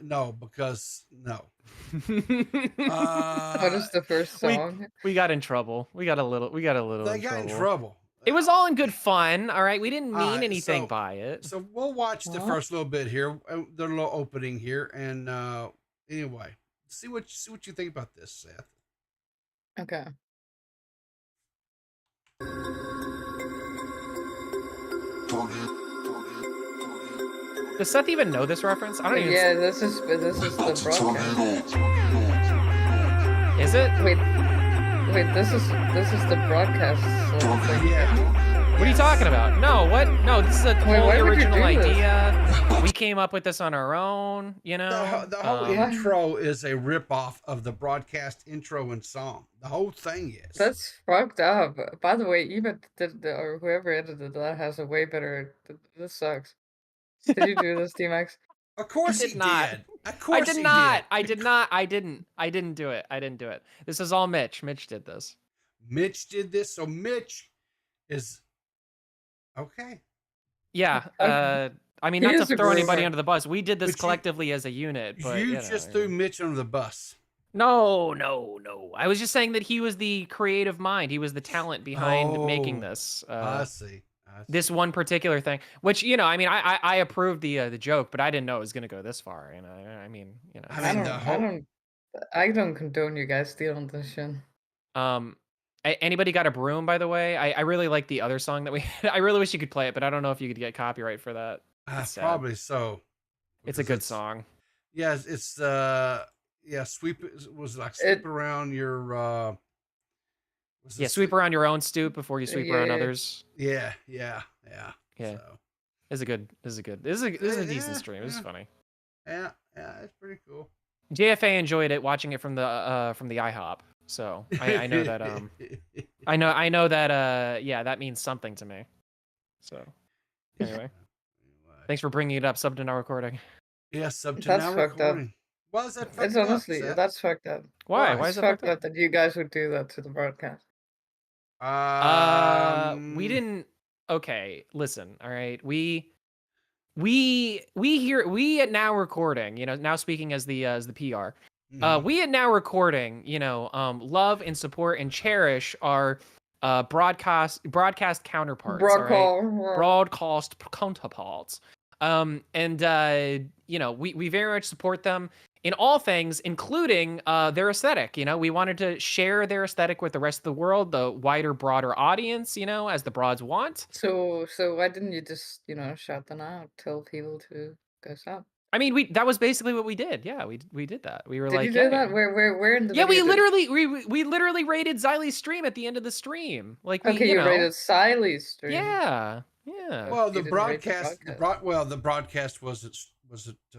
No, because no. What is the first song? We got in trouble. We got a little They in got in trouble. trouble. It was all in good fun, all right? We didn't mean Alright, anything so- by it. So we'll watch the What? first little bit here, the little opening here, and anyway, see what you think about this, Seth. Okay. Does Seth even know this reference? I don't even. Yeah, this is the broadcast. Is it? Wait, this is the broadcast thing. Yeah. What are you talking about? No, what? No, this is a Wait, whole why would you original do this? idea. We came up with this on our own, you know? The whole Um, intro is a ripoff of the broadcast intro and song. The whole thing is. That's fucked up. By the way, even or whoever edited that has a way better. This sucks. Did you do this, D-Max? Of course did he not. did. Of course I did he not. did. I did not. I didn't do it. I didn't do it. This is all Mitch. Mitch did this. Mitch did this, so Mitch is okay. Yeah. I mean, He not is to a throw anybody groomer. under the bus. We did this But you- collectively as a unit, but you you know, just threw Mitch under the bus. No. I was just saying that he was the creative mind. He was the talent behind making Oh, this. I see. This one particular thing, which I mean, I approved the joke, but I didn't know it was gonna go this far. And I mean, I I mean, the don't, whole. I don't condone you guys stealing this shit. Anybody got a broom, by the way? I really like the other song that we. I really wish you could play it, but I don't know if you could get copyright for that. It's sad. Probably so. It's a because good song. Yeah, it's sweep was like sweep around your Sweep around your own stoop before you sweep around others. Yeah. Yeah. So. This is a decent stream. This is funny. Yeah, it's pretty cool. JFA enjoyed it watching it from the IHOP. So I know that I know that yeah, that means something to me. So anyway. Thanks for bringing it up. Sub to now recording. Yeah, sub to That's now fucked recording. up. Why is that fucked It's up? honestly, Seth? that's fucked up. Why? Why It's is that fucked up that you guys would do that to the broadcast? We didn't. Okay, listen. All right, we at Now Recording. Now speaking as the PR. We at Now Recording. Love and support and cherish our broadcast counterparts. All right? Broadcast counterparts. We very much support them in all things, including their aesthetic. We wanted to share their aesthetic with the rest of the world, the wider, broader audience, as the broads want. So why didn't you just, shout them out, tell people to go stop? I mean, that was basically what we did. Yeah, we did that. We were Did like, you do that? Where in the yeah, video we literally rated Xylee's stream at the end of the stream. Like, okay, you rated Xyle's stream. Yeah. Well, the broadcast, the broadcast wasn't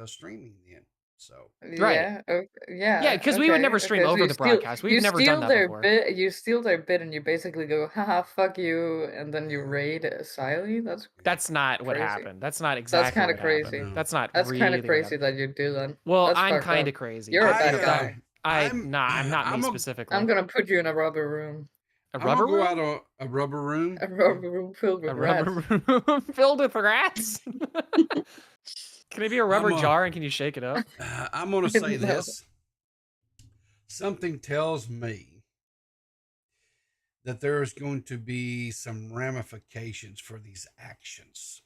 streaming then. So right. Yeah, because we would never stream over the broadcast. We've never done that before. You steal their bit and you basically go, haha, fuck you, and then you raid Xyle. That's not what happened. That's not exactly. That's kind of crazy. Happened. That's not. That's really kind of crazy that you do that. Well, I'm kind of crazy. You're a bad guy. I'm not me specifically. I'm gonna put you in a rubber room. A rubber room? Go out a rubber room. A rubber room filled with rats. Room filled with rats. Can it be a rubber jar and can you shake it up? I'm gonna say this. Something tells me that there is going to be some ramifications for these actions.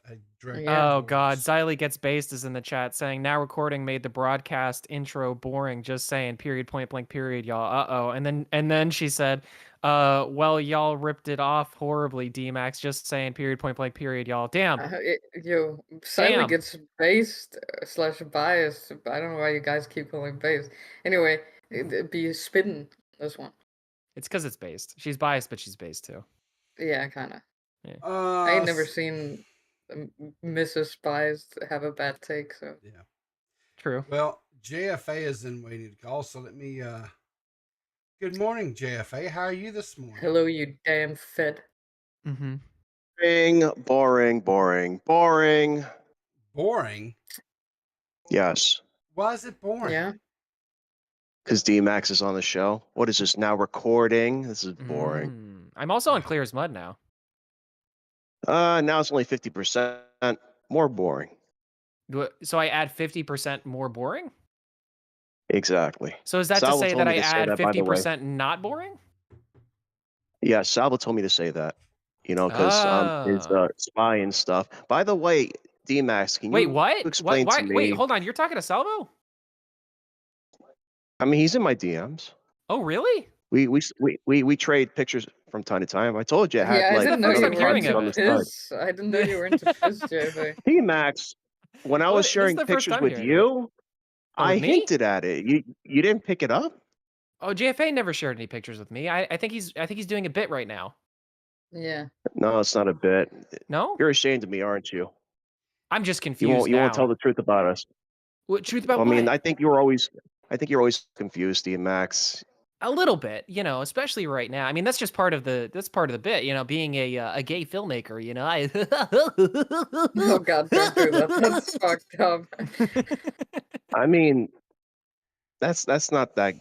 Oh God, Xyle gets based is in the chat saying Now Recording made the broadcast intro boring. Just saying. Period. Point blank. Period. Y'all. And then she said, well, y'all ripped it off horribly. D-Max. Just saying. Period. Point blank. Period. Y'all. Damn. Xyle gets based / biased. I don't know why you guys keep calling based. Anyway, it'd be spitting this one. It's because it's based. She's biased, but she's based too. Yeah, kind of. Yeah. I ain't never seen Mrs. Spies have a bad take, so. Yeah. True. Well, JFA is in waiting to call, so let me, good morning, JFA. How are you this morning? Hello, you damn fed. Mm-hmm. Boring. Boring? Yes. Why is it boring? Yeah. Because D-Max is on the show. What is this, Now Recording? This is boring. I'm also on Clear as Mud now. Now it's only 50% more boring. So I add 50% more boring? Exactly. So is that Salva to say told that me I to say add that, by the way. 50% not boring? Yeah, Salva told me to say that. Because his spy and stuff. By the way, D-Max, can you explain to me? Wait, hold on. You're talking to Salvo? I mean, he's in my DMs. Oh, really? We trade pictures from time to time. I told you I had I didn't know you other were projects on into the side. I didn't know you were into piss, JFA. D-Max, when I was sharing pictures with you, I hinted at it. You didn't pick it up? Oh, JFA never shared any pictures with me. I think he's doing a bit right now. Yeah. No, it's not a bit. No? You're ashamed of me, aren't you? I'm just confused. You won't tell the truth about us. What truth about what? I mean, what? I think you're always confused, D-Max. A little bit, especially right now. I mean, that's part of the bit, being a gay filmmaker, Oh God, don't do that. That's fucked up. I mean, that's not that.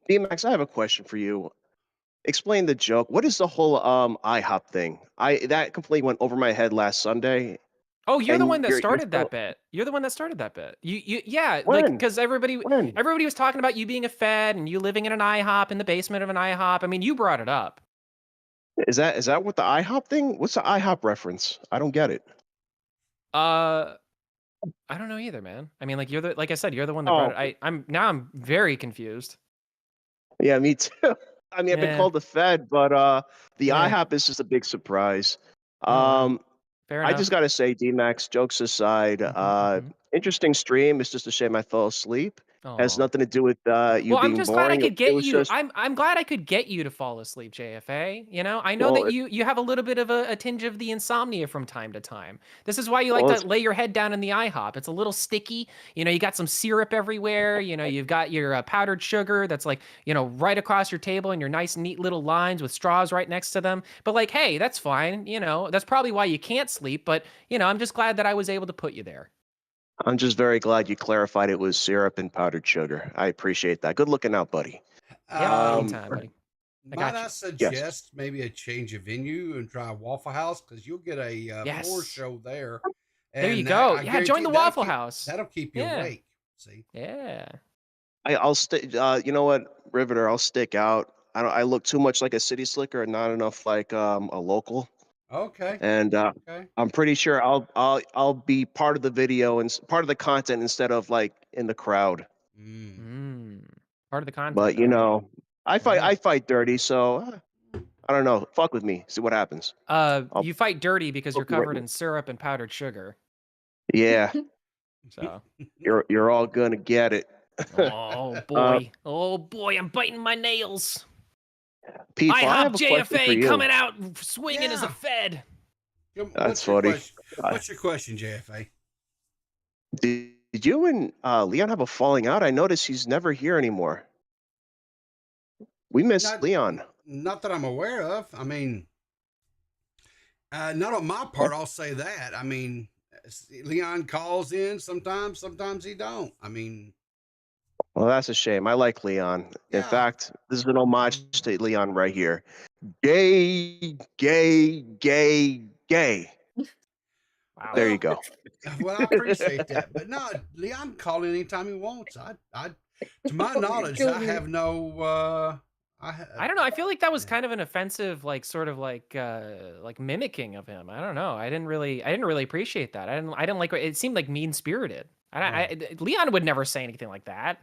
D-Max, I have a question for you. Explain the joke. What is the whole IHOP thing? That completely went over my head last Sunday. Oh, you're the And one that you're started still that bit. You're the one that started that bit. Yeah, like when? because everybody When? was talking about you being a Fed and you living in an IHOP in the basement of an IHOP. I mean, you brought it up. Is that what the IHOP thing? What's the IHOP reference? I don't get it. I don't know either, man. I mean, like like I said, you're the one that brought Oh, it. I'm very confused. yeah, me too. I mean, I've been Yeah, called the Fed, but the yeah. IHOP is just a big surprise. Oh well, fair I enough. just gotta say, D-Max, jokes aside, interesting stream. It's just a shame I fell asleep. Has Oh. nothing to do with you Well, I'm being just glad I boring. could It get was you. just I'm glad I could get you to fall asleep, JFA. You know, I know well, that you have a little bit of a tinge of the insomnia from time to time. This is why you like well, to it's lay your head down in the IHOP. It's a little sticky. You know, you got some syrup everywhere. You know, you've got your powdered sugar that's like, you know, right across your table and your nice, neat little lines with straws right next to them. But like, hey, that's fine. You know, that's probably why you can't sleep. But, you know, I'm just glad that I was able to put you there. I'm just very glad you clarified it was syrup and powdered sugar. I appreciate that. Good looking out, buddy. Yep, Um, anytime, buddy. I might got I you. Yes. suggest maybe a change of venue and try Waffle House because you'll get a floor Yes. show there, There you and go. I Yeah, join guarantee the Waffle House. that'll keep you Yeah. awake. See, Yeah. I'll stick. You know what, Riveter? I'll stick out. I look too much like a city slicker and not enough like a local. okay, And okay. I'm pretty sure I'll be part of the video and part of the content instead of like in the crowd. Part of the content, But you though. know, I fight dirty, so I don't know. Fuck with me. See what happens. You fight dirty because you're I'll be right covered with- in syrup and powdered sugar. Yeah, So. you're all gonna get it. Oh boy. Oh boy, I'm biting my nails. People, I have IHOP a question for JFA you. coming out swinging as a Yeah. Fed. That's funny. What's your question, JFA? Did you and Leon have a falling out? I noticed he's never here anymore. We miss Leon. Not that I'm aware of. I mean, not on my part. I'll say that. I mean, Leon calls in sometimes. Sometimes he don't. I mean, Well, that's a shame. I like Leon. In fact, this is an homage to Leon right here. Gay, gay, gay, gay. Wow. There you go. Well, I appreciate that, but no, Leon can call in anytime he wants. To my knowledge, I have no. I don't know. I feel like that was kind of an offensive, like sort of like mimicking of him. I don't know. I didn't really appreciate that. I didn't like it. Seemed like mean spirited. Leon would never say anything like that.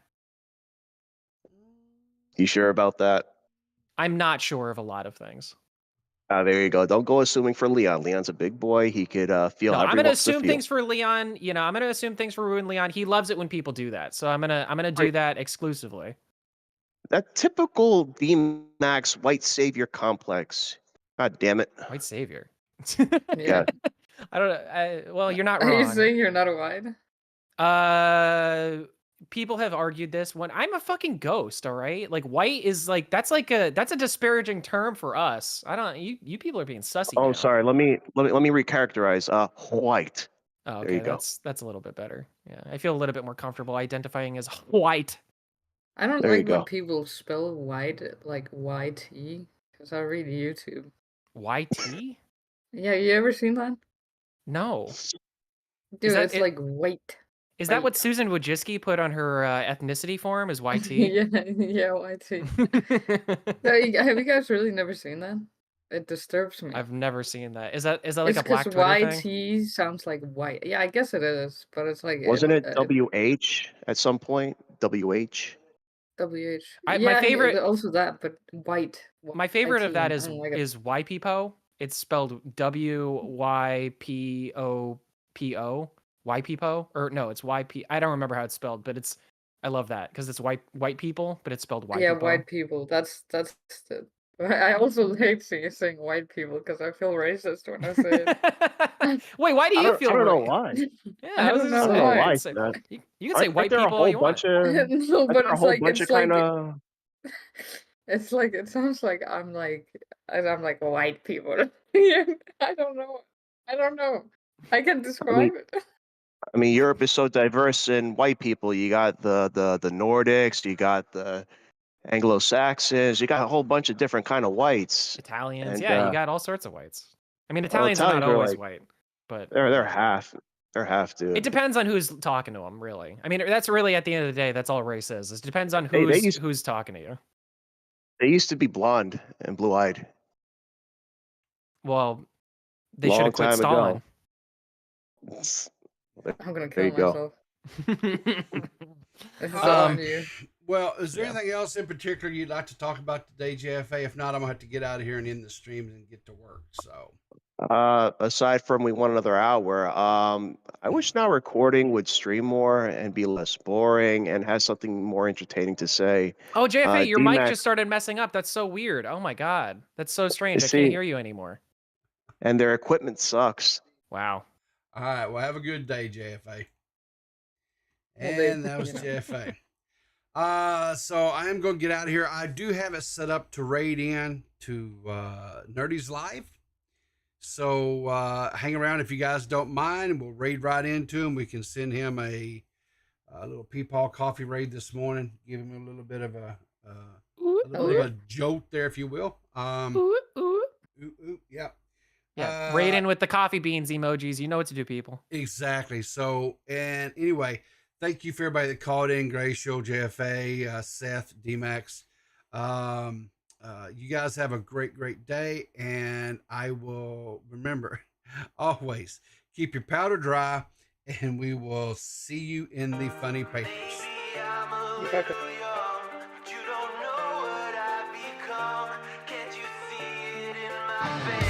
You sure about that? I'm not sure of a lot of things. There you go. Don't go assuming for Leon. Leon's a big boy. He could feel No, how I'm he gonna wants to assume feel. things for Leon. You know, I'm gonna assume things for Ruin Leon. He loves it when people do that, so I'm gonna do that exclusively. That typical D-Max white savior complex. God damn it. White savior. Yeah. I don't know. Well, you're not Are you wrong. saying you're not a white? People have argued this when I'm a fucking ghost. All right, like white is like that's a disparaging term for us. I don't. You people are being sussy. Oh, now. sorry. Let me recharacterize. White. Oh, There okay, you go. that's a little bit better. Yeah, I feel a little bit more comfortable identifying as white. I don't There you like when go. people spell white like YT because I read YouTube. YT? Yeah, you ever seen that? No. Dude, that it's it- like white. Is that what Susan Wojcicki put on her ethnicity form? Is YT? yeah, YT. Have you guys really never seen that? It disturbs me. I've never seen that. Is that like It's a black because Twitter YT thing? sounds like white. Yeah, I guess it is, but it's like Wasn't it WH at some point? WH? WH. My Yeah, favorite- also that, but white. My favorite of YT, that I is don't like it. YPPO. It's spelled WYPOPO. YPPO? Or no, it's YP. I don't remember how it's spelled, but I love that because it's white people, but it's spelled white. Yeah, white people. That's the. I also hate saying white people because I feel racist when I say it. Wait, why do you feel? I don't know right? why. Yeah, I don't know why. You can say white there a people all whole you want. bunch of No, but aren't there a it's whole like bunch it's of like kind of it's like it sounds like I'm like white people. I don't know. I can describe it. I mean, Europe is so diverse in white people. You got the Nordics, you got the Anglo-Saxons, you got a whole bunch of different kind of whites. Italians, And, yeah, you got all sorts of whites. I mean, well, Italians are not Italians are always like- white. but They're half. They're half, dude. it depends on who's talking to them, really. I mean, that's really at the end of the day, that's all race is. It depends on They who's talking to you. They used to be blonde and blue-eyed. Well, they should Long have quit time stalling. ago. I'm gonna There kill you go. myself. This is so on you. Well, is there anything else in particular you'd like to talk about today, JFA? If not, I'm gonna have to get out of here and end the stream and get to work. So, Aside from we want another hour, I wish now recording would stream more and be less boring and has something more entertaining to say. Oh, JFA, your mic DMAC just started messing up. That's so weird. Oh my god, that's so strange. I see- can't hear you anymore. and their equipment sucks. Wow. all right. Well, have a good day, JFA. Well, And that was JFA. So I am going to get out of here. I do have it set up to raid in to Nerdy's Live. So hang around if you guys don't mind, and we'll raid right into him. We can send him a little Peepaw coffee raid this morning. Give him a little bit of a jolt there, if you will. Yeah. Yeah, raid in with the coffee beans emojis. You know what to do, people. Exactly. So, and anyway, thank you for everybody that called in. Gracio, JFA, Seth, DMAX. You guys have a great day, and I will remember always keep your powder dry, and we will see you in the funny papers. But you don't know what I've become. Can't you see it in my face?